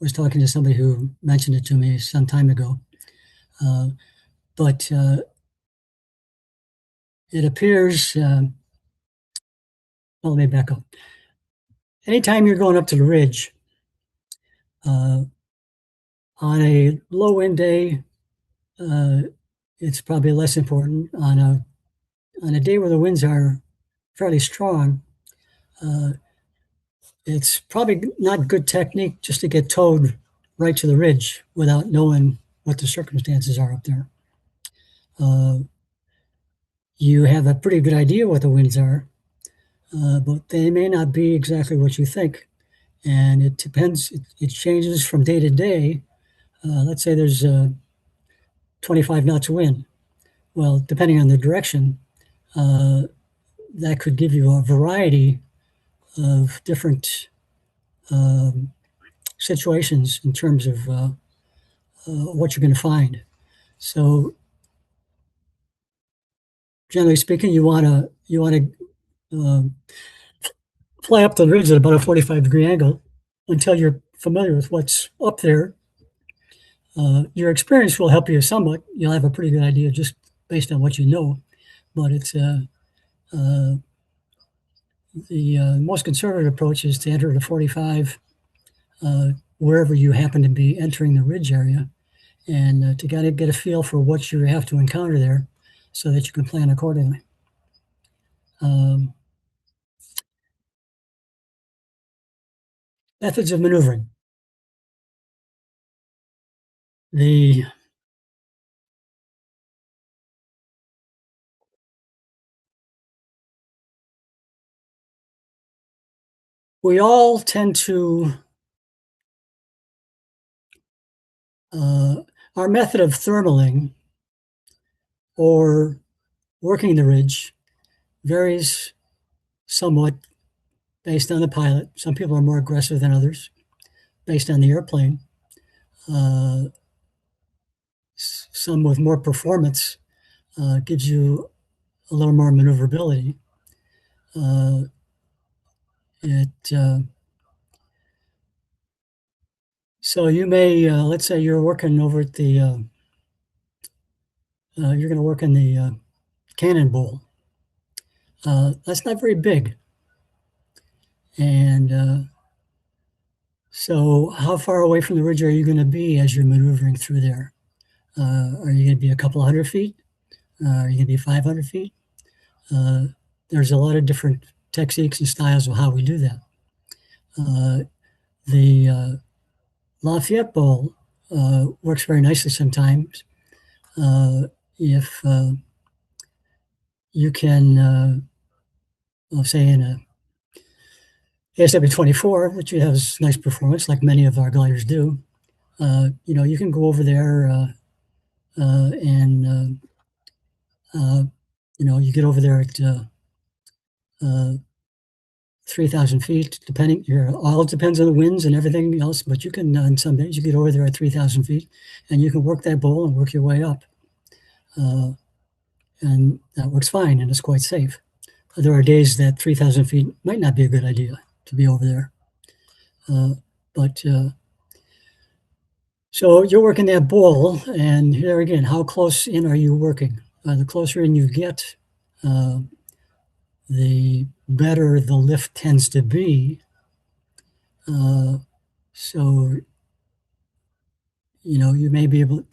was talking to somebody who mentioned it to me some time ago. But it appears, well, let me back up. Anytime you're going up to the ridge, on a low wind day, it's probably less important. On a day where the winds are fairly strong, it's probably not good technique just to get towed right to the ridge without knowing what the circumstances are up there. You have a pretty good idea what the winds are, but they may not be exactly what you think. And it depends, it changes from day to day. Let's say there's 25 knots of wind. Well, depending on the direction, that could give you a variety of different situations in terms of what you're going to find. So, generally speaking, you want to fly up the ridge at about a 45-degree angle until you're familiar with what's up there Your experience will help you somewhat. You'll have a pretty good idea just based on what you know, but it's the most conservative approach is to enter the 45 wherever you happen to be entering the ridge area, and to kind of get a feel for what you have to encounter there so that you can plan accordingly. Methods of maneuvering. We all tend to, our method of thermaling or working the ridge varies somewhat based on the pilot. Some people are more aggressive than others based on the airplane. Some with more performance gives you a little more maneuverability. So you may, let's say you're working over at the, you're going to work in the cannonball. That's not very big. And so how far away from the ridge are you going to be as you're maneuvering through there? Are you going to be a couple 100 feet? Are you going to be 500 feet? There's a lot of different techniques and styles of how we do that. The Lafayette Bowl works very nicely sometimes. If you can, say in a ASW24, which has nice performance, like many of our gliders do, you can go over there and you get over there at 3,000 feet, depending. All depends on the winds and everything else, but you can, on some days, you get over there at 3,000 feet, and you can work that bowl and work your way up. And that works fine, and it's quite safe. There are days that 3,000 feet might not be a good idea to be over there. So you're working that bowl, and here again, how close in are you working? The closer in you get, the better the lift tends to be. So, you may be able,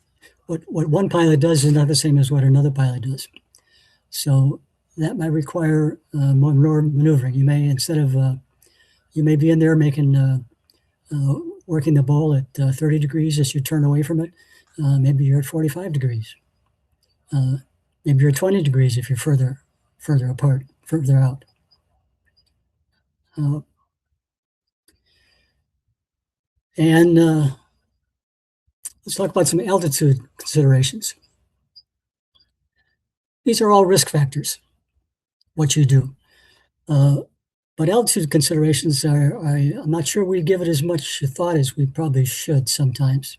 what one pilot does is not the same as what another pilot does. So that might require more maneuvering. You may, instead of, you may be in there making, working the bowl at 30 degrees as you turn away from it. Maybe you're at 45 degrees. Maybe you're at 20 degrees if you're further apart, further out. And let's talk about some altitude considerations. These are all risk factors, what you do. But altitude considerations I'm not sure we give it as much thought as we probably should sometimes.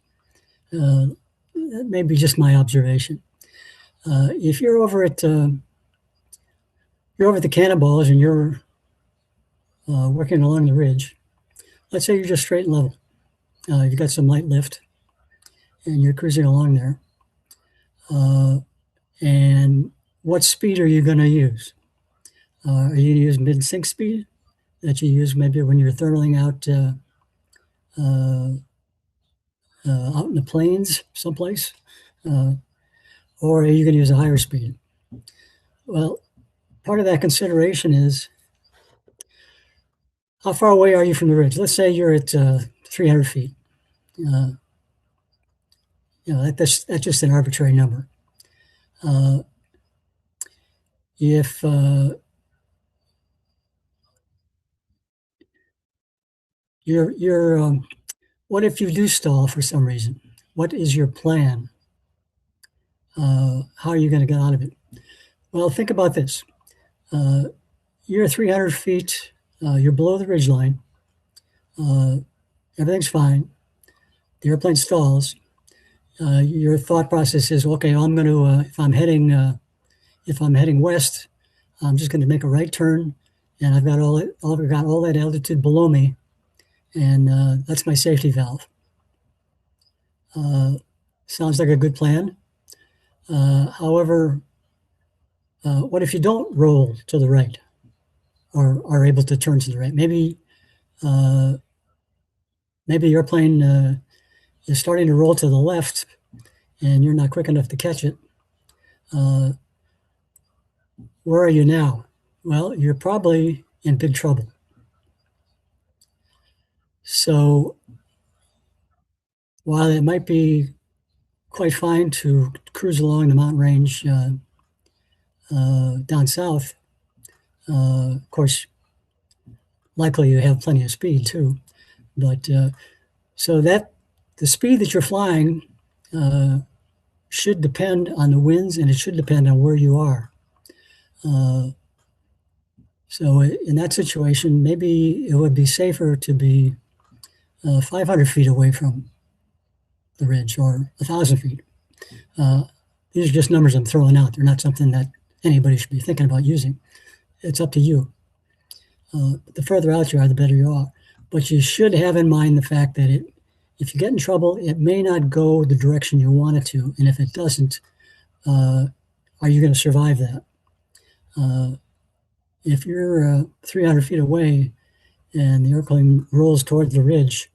That may be just my observation. If you're over at the cannonballs and you're working along the ridge, let's say you're just straight and level. You've got some light lift and you're cruising along there. And what speed are you going to use? Are you going to use mid-sink speed that you use maybe when you're thermaling out in the plains someplace? Or are you going to use a higher speed? Well, part of that consideration is how far away are you from the ridge? Let's say you're at 300 feet. That's just an arbitrary number. If what if you do stall for some reason? What is your plan? How are you going to get out of it? Well, think about this. You're 300 feet. You're below the ridgeline. Everything's fine. The airplane stalls. Your thought process is, okay, I'm going to if I'm heading west, I'm just going to make a right turn, and I've got all that altitude below me, and that's my safety valve. Sounds like a good plan. However, what if you don't roll to the right or are able to turn to the right? Maybe maybe your plane is starting to roll to the left and you're not quick enough to catch it. Where are you now? Well, you're probably in big trouble. So while it might be quite fine to cruise along the mountain range down south, of course, likely you have plenty of speed too. But so that the speed that you're flying should depend on the winds and it should depend on where you are. So in that situation, maybe it would be safer to be 500 feet away from the ridge or 1,000 feet. These are just numbers I'm throwing out. They're not something that anybody should be thinking about using. It's up to you. The further out you are, the better you are. But you should have in mind the fact that if you get in trouble, it may not go the direction you want it to. And if it doesn't, are you going to survive that? If you're 300 feet away and the airplane rolls towards the ridge,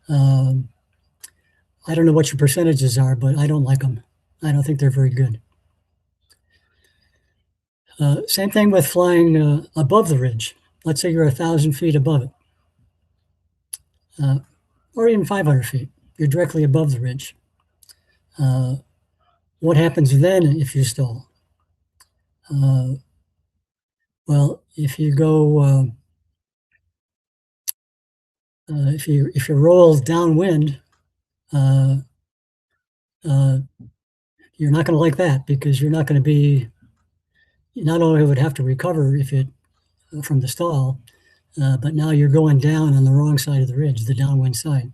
I don't know what your percentages are, but I don't like them. I don't think they're very good. Same thing with flying above the ridge. Let's say you're 1,000 feet above it, or even 500 feet. You're directly above the ridge. What happens then if you stall? Well, if you go, if you roll downwind, you're not going to like that because you're not going to be. Not only would have to recover if it from the stall, but now you're going down on the wrong side of the ridge, the downwind side.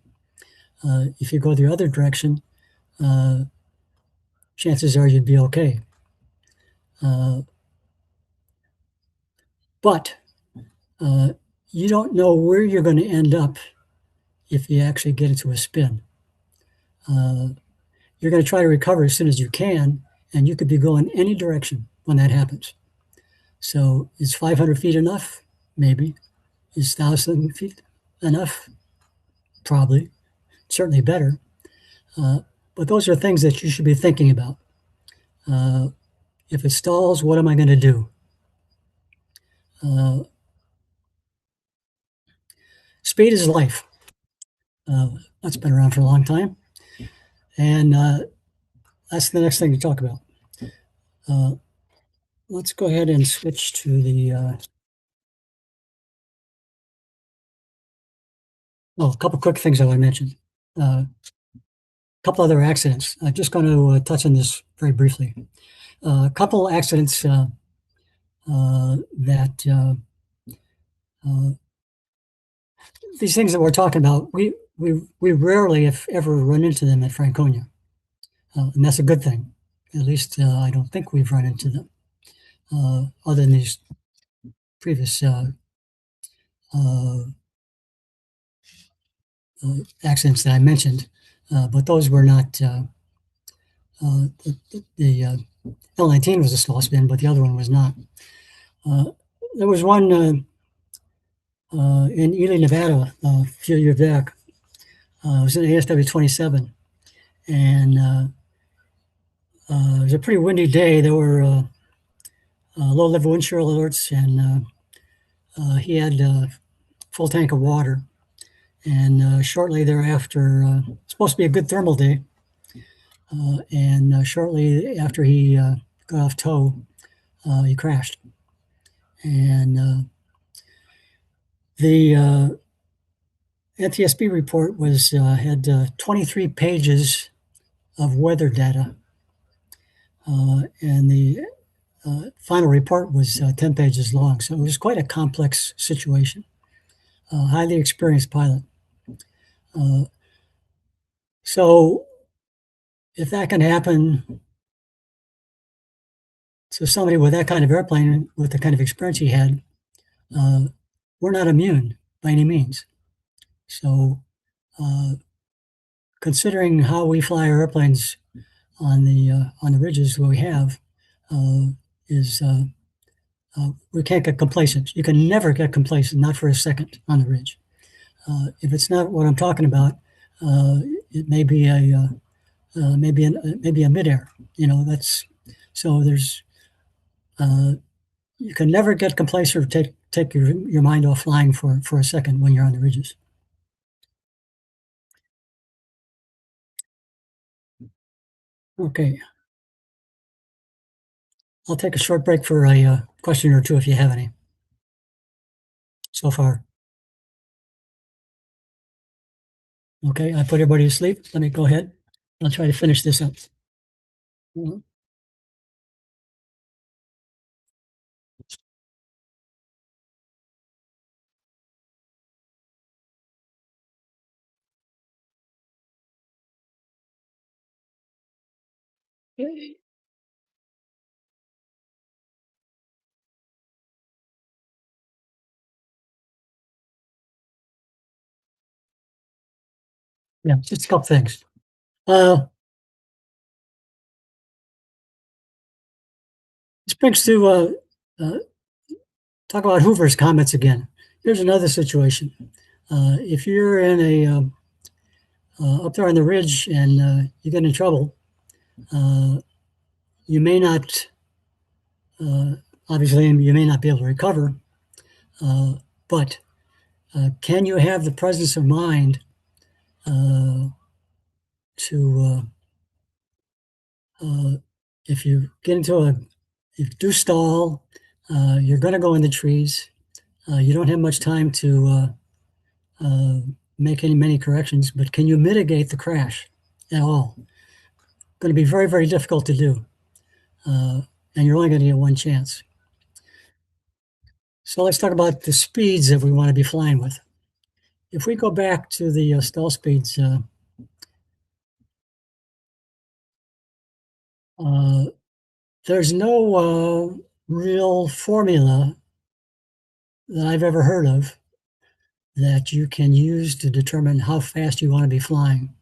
If you go the other direction, chances are you'd be okay. But you don't know where you're going to end up if you actually get into a spin. You're going to try to recover as soon as you can, and you could be going any direction when that happens. So is 500 feet enough? Maybe. Is 1,000 feet enough? Probably. Certainly better. But those are things that you should be thinking about. If it stalls, what am I going to do? Speed is life. That's been around for a long time. And that's the next thing to talk about. Let's go ahead and switch to the... a couple quick things I want to mention. A couple other accidents. I'm just going to touch on this very briefly. A couple accidents that these things that we're talking about, we rarely, if ever, run into them at Franconia, and that's a good thing. At least I don't think we've run into them, other than these previous accidents that I mentioned. But those were not. The L19 was a stall spin, but the other one was not. There was one in Ely, Nevada, a few years back. It was an ASW 27, and it was a pretty windy day. There were low-level wind shear alerts, and he had a full tank of water. And shortly thereafter, supposed to be a good thermal day, and shortly after he got off tow, he crashed. And the NTSB report was had 23 pages of weather data, and the final report was 10 pages long. So it was quite a complex situation. Highly experienced pilot. So if that can happen to somebody with that kind of airplane, with the kind of experience he had, we're not immune by any means. So considering how we fly our airplanes on the ridges we have, is we can't get complacent. You can never get complacent, not for a second on the ridge. If it's not what I'm talking about, it may be maybe a midair. That's so. There's you can never get complacent or take your mind off flying for a second when you're on the ridges. Okay. I'll take a short break for a question or two if you have any so far. Okay, I put everybody to sleep. Let me go ahead. I'll try to finish this up. Okay. Yeah, just a couple things. This brings to talk about Hoover's comments again. Here's another situation. If you're in a up there on the ridge and you get in trouble, you may not obviously you may not be able to recover, but can you have the presence of mind to if you get into if you do stall, you're going to go in the trees. You don't have much time to make many corrections, but can you mitigate the crash at all? Going to be very, very difficult to do, and you're only going to get one chance. So let's talk about the speeds that we want to be flying with. If we go back to the stall speeds, there's no real formula that I've ever heard of that you can use to determine how fast you want to be flying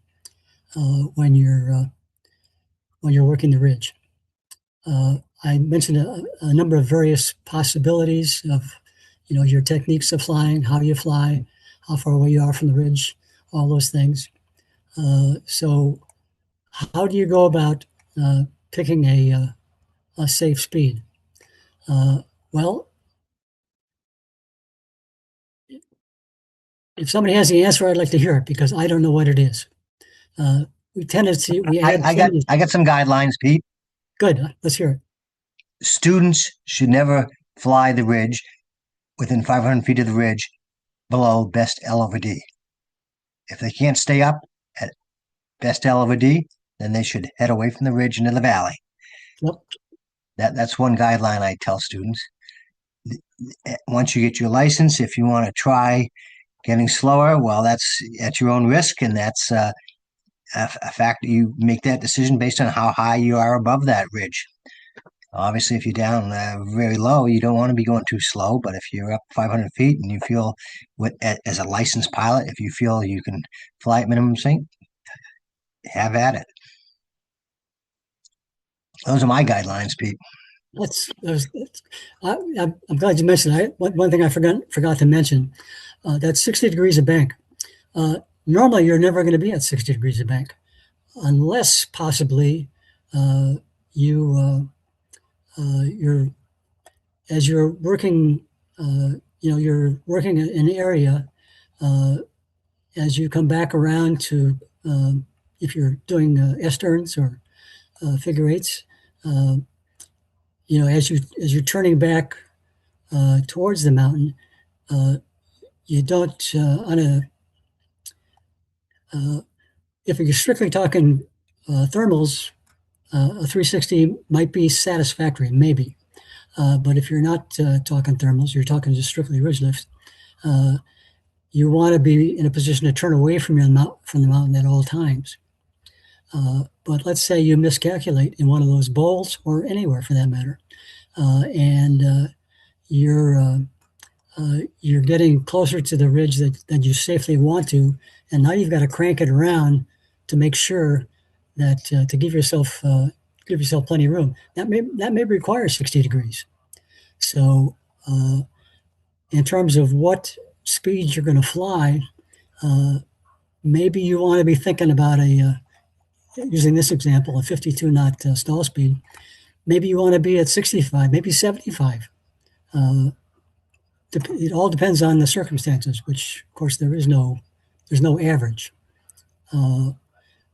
when you're working the ridge. I mentioned a number of various possibilities of, your techniques of flying, how you fly, how far away you are from the ridge, all those things. So, how do you go about picking a safe speed? Well, if somebody has the answer, I'd like to hear it because I don't know what it is. We I got some guidelines, Pete. Good. Let's hear it. Students should never fly the ridge within 500 feet of the ridge below best L over D. If they can't stay up at best L over D, then they should head away from the ridge into the valley. Yep. That's one guideline I tell students. Once you get your license, if you want to try getting slower, well, that's at your own risk, and that's a fact. You make that decision based on how high you are above that ridge. Obviously, if you're down very low, you don't want to be going too slow. But if you're up 500 feet and you feel, as a licensed pilot, if you feel you can fly at minimum sync, have at it. Those are my guidelines, Pete. I'm glad you mentioned it. One thing I forgot to mention, that's 60 degrees of bank. Normally, you're never going to be at 60 degrees of bank, unless possibly you're working, you're working in an area as you come back around to, if you're doing S-turns or figure eights, as you're turning back towards the mountain, you don't if you're strictly talking thermals, a 360 might be satisfactory, maybe. But if you're not talking thermals, you're talking just strictly ridge lift, you want to be in a position to turn away from the mountain at all times. But let's say you miscalculate in one of those bowls or anywhere for that matter, and you're getting closer to the ridge that you safely want to, and now you've got to crank it around to make sure that to give yourself plenty of room. That may require 60 degrees. So in terms of what speed you're going to fly, maybe you want to be thinking about using this example, a 52 knot stall speed. Maybe you want to be at 65, maybe 75. It all depends on the circumstances, which of course there's no average.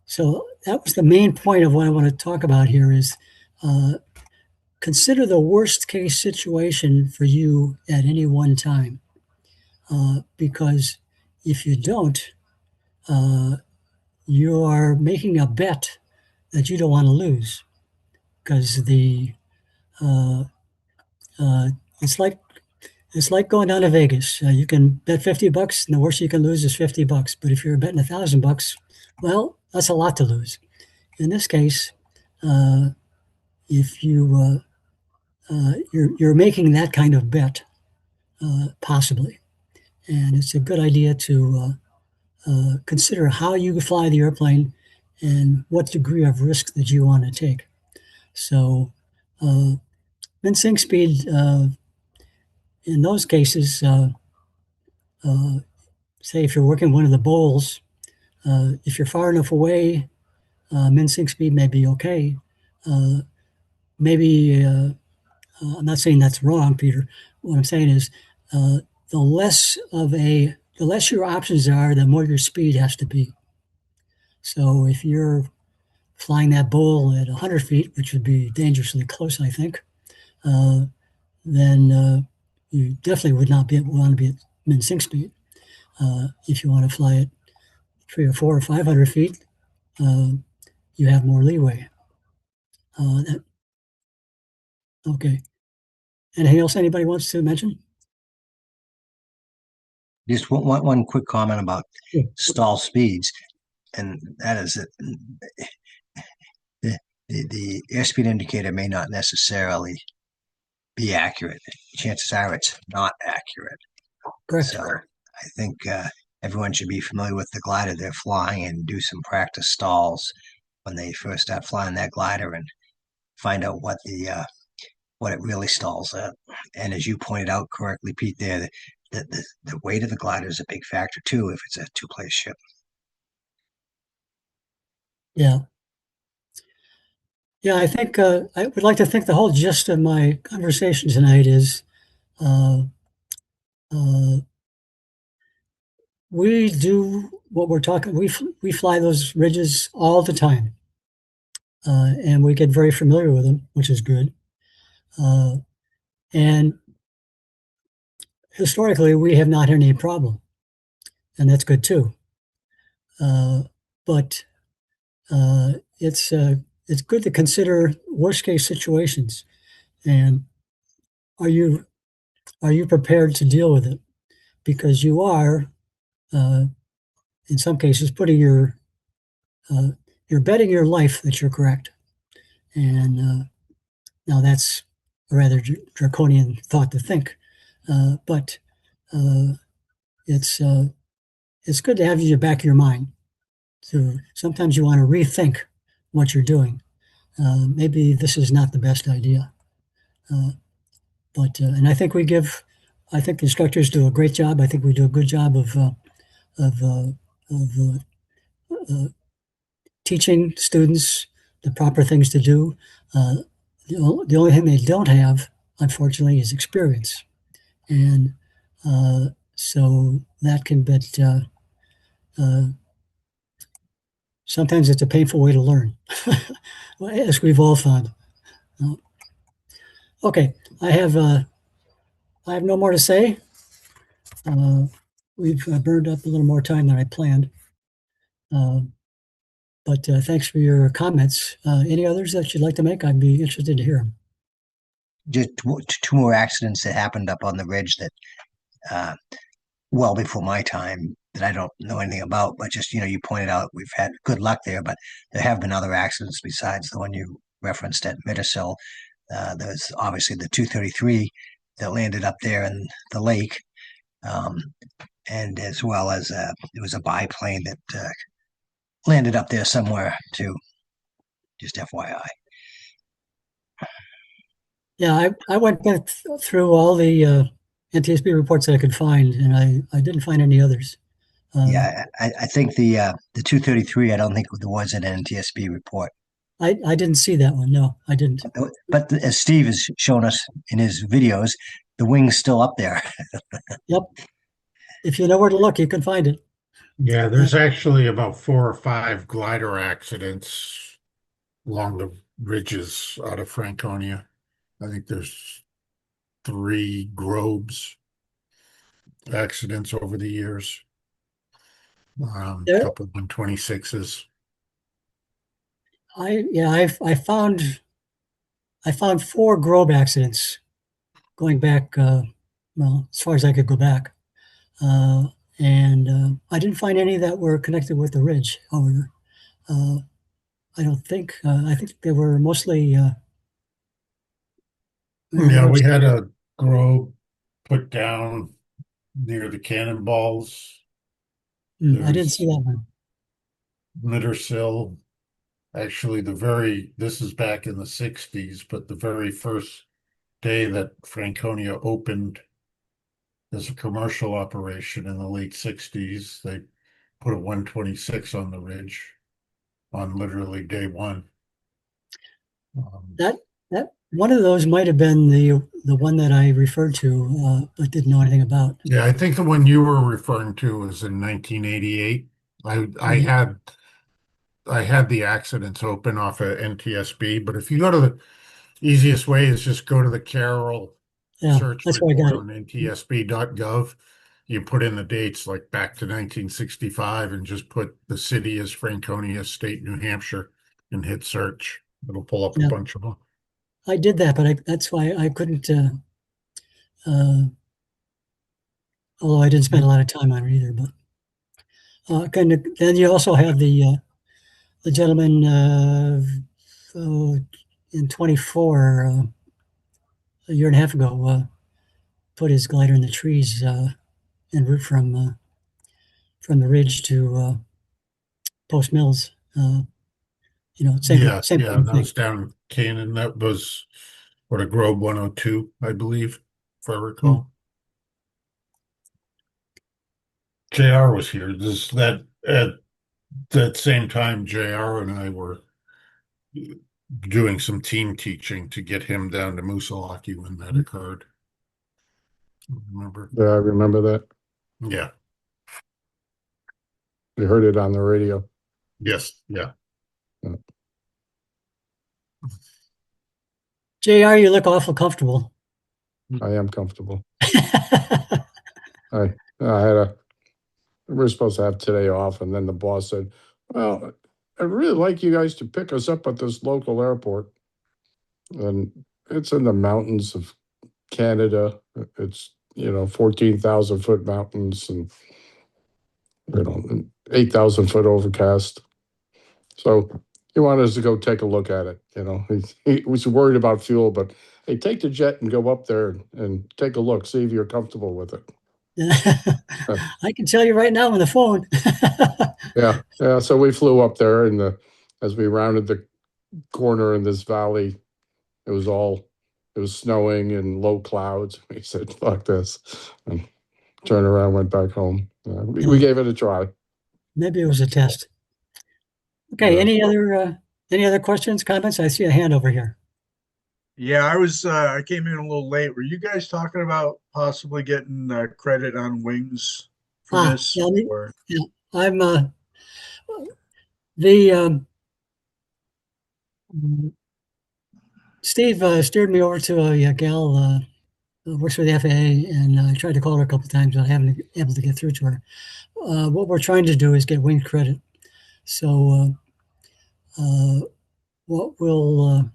So that was the main point of what I want to talk about here is consider the worst case situation for you at any one time. Because if you don't, you are making a bet that you don't want to lose. Because it's like going down to Vegas. You can bet $50, and the worst you can lose is $50. But if you're betting $1,000, well, that's a lot to lose. In this case, if you're making that kind of bet, possibly, and it's a good idea to consider how you fly the airplane and what degree of risk that you want to take. So, min-sink speed in those cases, say if you're working one of the bowls, if you're far enough away, min-sink speed may be okay. Maybe I'm not saying that's wrong, Peter. What I'm saying is the less your options are, the more your speed has to be. So if you're flying that bowl at 100 feet, which would be dangerously close, I think, then you definitely would not want to be at min-sink speed. If you want to fly at 300 or 400 or 500 feet, you have more leeway. Okay. Anything else anybody wants to mention? Just one quick comment about stall speeds, and that is that the airspeed indicator may not necessarily be accurate. Chances are it's not accurate. Correct. So I think everyone should be familiar with the glider they're flying and do some practice stalls when they first start flying that glider and find out what it really stalls at. And as you pointed out correctly, Pete, there, the weight of the glider is a big factor too if it's a two-place ship. Yeah. Yeah, I think I would like to think the whole gist of my conversation tonight is we do what we're talking. We fly those ridges all the time, and we get very familiar with them, which is good. And historically, we have not had any problem, and that's good too. But it's good to consider worst case situations, and are you prepared to deal with it? Because you are, in some cases, putting you're betting your life that you're correct, and now that's a rather draconian thought to think, but it's good to have you in the back of your mind. So sometimes you want to rethink what you're doing. Maybe this is not the best idea, but and I think the instructors do a great job. I think we do a good job of teaching students the proper things to do. The only thing they don't have, unfortunately, is experience, and so that can be. Sometimes it's a painful way to learn, as we've all found. Okay, I have no more to say. We've burned up a little more time than I planned. But thanks for your comments. Any others that you'd like to make? I'd be interested to hear them. Just two more accidents that happened up on the ridge that well before my time that I don't know anything about, but just, you pointed out we've had good luck there, but there have been other accidents besides the one you referenced at Mittersill. There's obviously the 233 that landed up there in the lake, and as well as it was a biplane that landed up there somewhere too. Just FYI. Yeah, I went back through all the NTSB reports that I could find, and I didn't find any others. Yeah, I think the 233. I don't think there was an NTSB report. I didn't see that one. No, I didn't. But as Steve has shown us in his videos, the wing's still up there. Yep. If you know where to look, you can find it. Yeah, there's actually about 4 or 5 glider accidents along the ridges out of Franconia. I think there's 3 Grobes accidents over the years. A There, couple of 126s. I found 4 Grove accidents going back, well, as far as I could go back. And I didn't find any that were connected with the ridge. However, I don't think, I think they were mostly. Yeah, we had a Grobe put down near the cannonballs. I didn't see that one. Mittersill. Actually, this is back in the 60s, but the very first day that Franconia opened as a commercial operation in the late 60s, they put a 126 on the ridge on literally day one. That one of those might have been the one that I referred to, but didn't know anything about. Yeah, I think the one you were referring to was in 1988. I had the accidents open off of NTSB, but if you go to the easiest way is just go to the Carroll search that's where I got report on ntsb.gov. You put in the dates like back to 1965 and just put the city as Franconia, state, New Hampshire, and hit search. It'll pull up a bunch of them. I did that, but that's why I couldn't. Although I didn't spend a lot of time on it either, but then you also have the gentleman in 24 a year and a half ago put his glider in the trees en route from the ridge to Post Mills. Same That thing. was down Canaan. That was a Grove 102, I believe, if I recall. JR was here. At that same time, JR and I were doing some team teaching to get him down to Moosilauke when that occurred. Remember? Yeah, I remember that. Yeah. We heard it on the radio. Yes. Yeah. JR, you look awful comfortable. I am comfortable. I we were supposed to have today off, and then the boss said, well, I'd really like you guys to pick us up at this local airport. And it's in the mountains of Canada. It's, 14,000 foot mountains and, 8,000 foot overcast. So he wanted us to go take a look at it. He was worried about fuel, but hey, take the jet and go up there and take a look, see if you're comfortable with it. I can tell you right now on the phone. Yeah. So we flew up there, and as we rounded the corner in this valley, it was snowing and low clouds. We said, "Fuck this," and turned around, went back home. We gave it a try. Maybe it was a test. Okay. Yeah. Any other questions, comments? I see a hand over here. Yeah, I came in a little late. Were you guys talking about possibly getting credit on wings for this? Yeah, or? yeah, I'm Steve steered me over to a gal who works for the FAA, and I tried to call her a couple of times, but I haven't been able to get through to her. What we're trying to do is get wing credit. So what will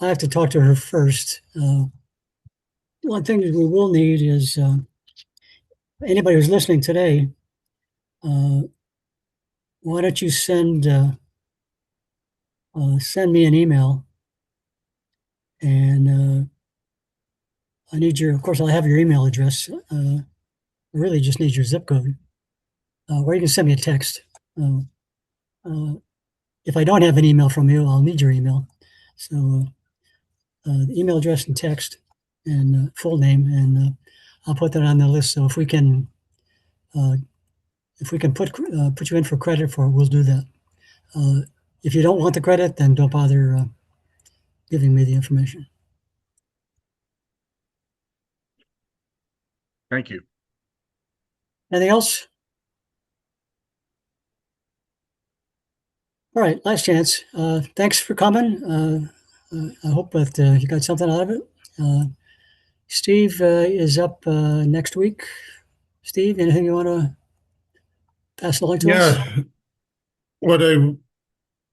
I have to talk to her first. One thing that we will need is anybody who's listening today, why don't you send me an email, and I need of course, I'll have your email address. I really just need your zip code, or you can send me a text. Uh, if I don't have an email from you, I'll need your email. So the email address and text and full name, and I'll put that on the list. So uh, if we can put you in for credit for it, we'll do that. If you don't want the credit, then don't bother giving me the information. Thank you. Anything else? All right, last chance. Thanks for coming. I hope that you got something out of it. Steve is up next week. Steve, anything you want to pass along to us? Yeah,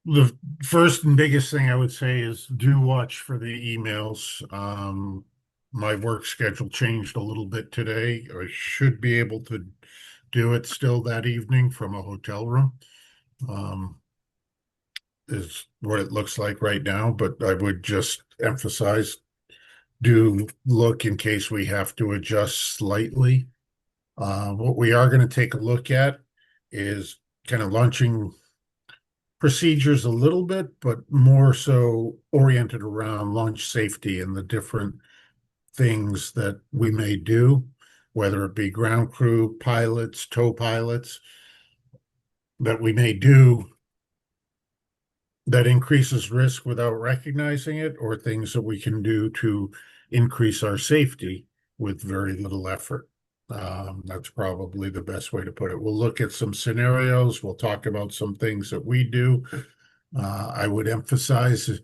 the first and biggest thing I would say is do watch for the emails. My work schedule changed a little bit today. I should be able to do it still that evening from a hotel room. Is what it looks like right now, but I would just emphasize, do look in case we have to adjust slightly. What we are going to take a look at is kind of launching procedures a little bit, but more so oriented around launch safety and the different things that we may do, whether it be ground crew, pilots, tow pilots, that we may do that increases risk without recognizing it, or things that we can do to increase our safety with very little effort. That's probably the best way to put it. We'll look at some scenarios. We'll talk about some things that we do. I would emphasize,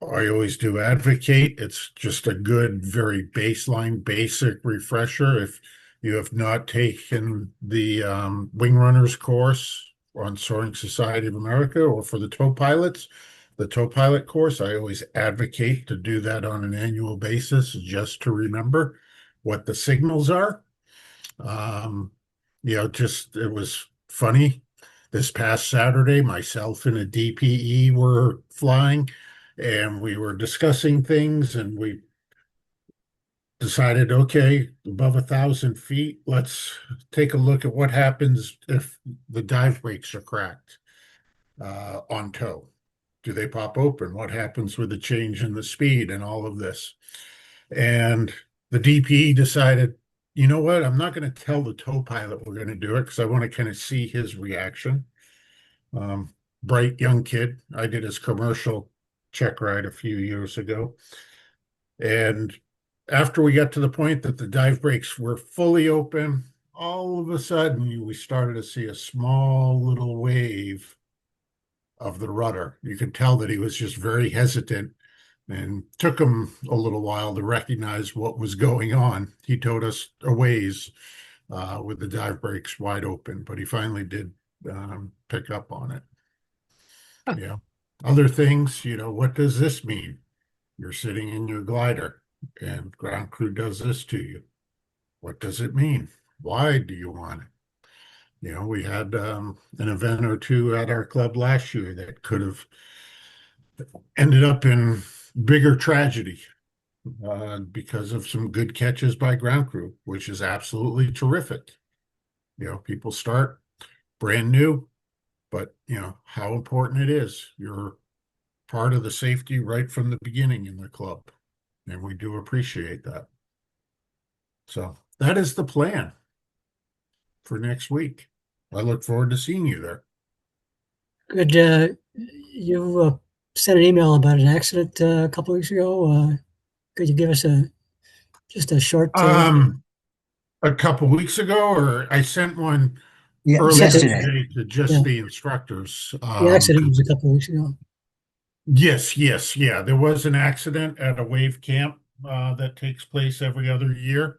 I always do advocate. It's just a good, very baseline, basic refresher. If you have not taken the wing runners course on Soaring Society of America, or for the tow pilots, the tow pilot course, I always advocate to do that on an annual basis, just to remember what the signals are. Just it was funny. This past Saturday, myself and a DPE were flying, and we were discussing things, and we decided, okay, above 1,000 feet, let's take a look at what happens if the dive brakes are cracked on tow. Do they pop open? What happens with the change in the speed and all of this? And the DPE decided, you know what? I'm not going to tell the tow pilot we're going to do it, because I want to kind of see his reaction. Bright young kid. I did his commercial check ride a few years ago. And after we got to the point that the dive brakes were fully open, all of a sudden we started to see a small little wave of the rudder. You could tell that he was just very hesitant, and took him a little while to recognize what was going on. He towed us a ways with the dive brakes wide open, but he finally did pick up on it. Yeah. Other things, what does this mean? You're sitting in your glider and ground crew does this to you. What does it mean? Why do you want it? We had an event or two at our club last year that could have ended up in bigger tragedy because of some good catches by ground crew, which is absolutely terrific. People start brand new, but how important it is. You're part of the safety right from the beginning in the club, and we do appreciate that. So that is the plan for next week. I look forward to seeing you there. Good. You sent an email about an accident a couple of weeks ago. Could you give us just a short? A couple weeks ago, or I sent one Yeah, earlier yesterday. today to just the instructors. The accident was a couple of weeks ago. Yes, yeah. There was an accident at a wave camp that takes place every other year.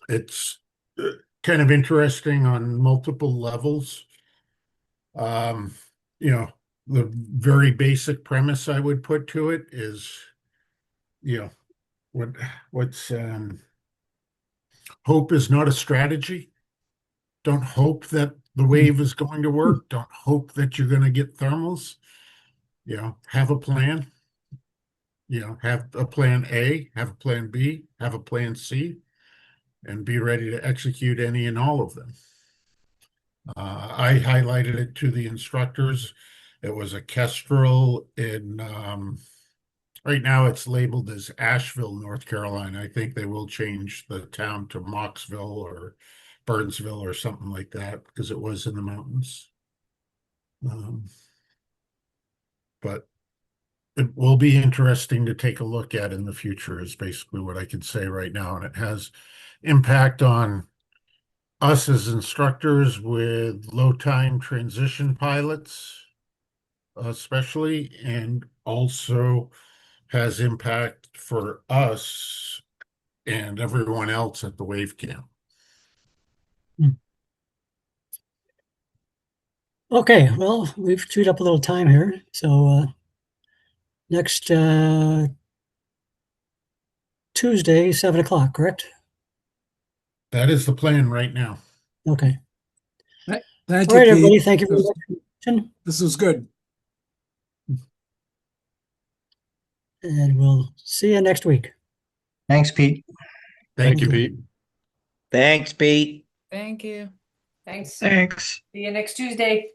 It's kind of interesting on multiple levels. The very basic premise I would put to it is, what's hope is not a strategy. Don't hope that the wave is going to work. Don't hope that you're going to get thermals. Have a plan. Have a plan A, have a plan B, have a plan C, and be ready to execute any and all of them. I highlighted it to the instructors. It was a kestrel in, right now it's labeled as Asheville, North Carolina. I think they will change the town to Mocksville or Burnsville or something like that because it was in the mountains. But it will be interesting to take a look at in the future is basically what I can say right now. And it has impact on us as instructors with low time transition pilots, especially, and also has impact for us and everyone else at the wave camp. Okay, well, we've chewed up a little time here. So next Tuesday, 7 o'clock, correct? That is the plan right now. Okay. Thank All you, right, everybody. Pete. Thank you very much. This was good. And we'll see you next week. Thanks, Pete. Thank you, you, Pete. Thanks, Pete. Thank you. Thanks. Thanks. See you next Tuesday.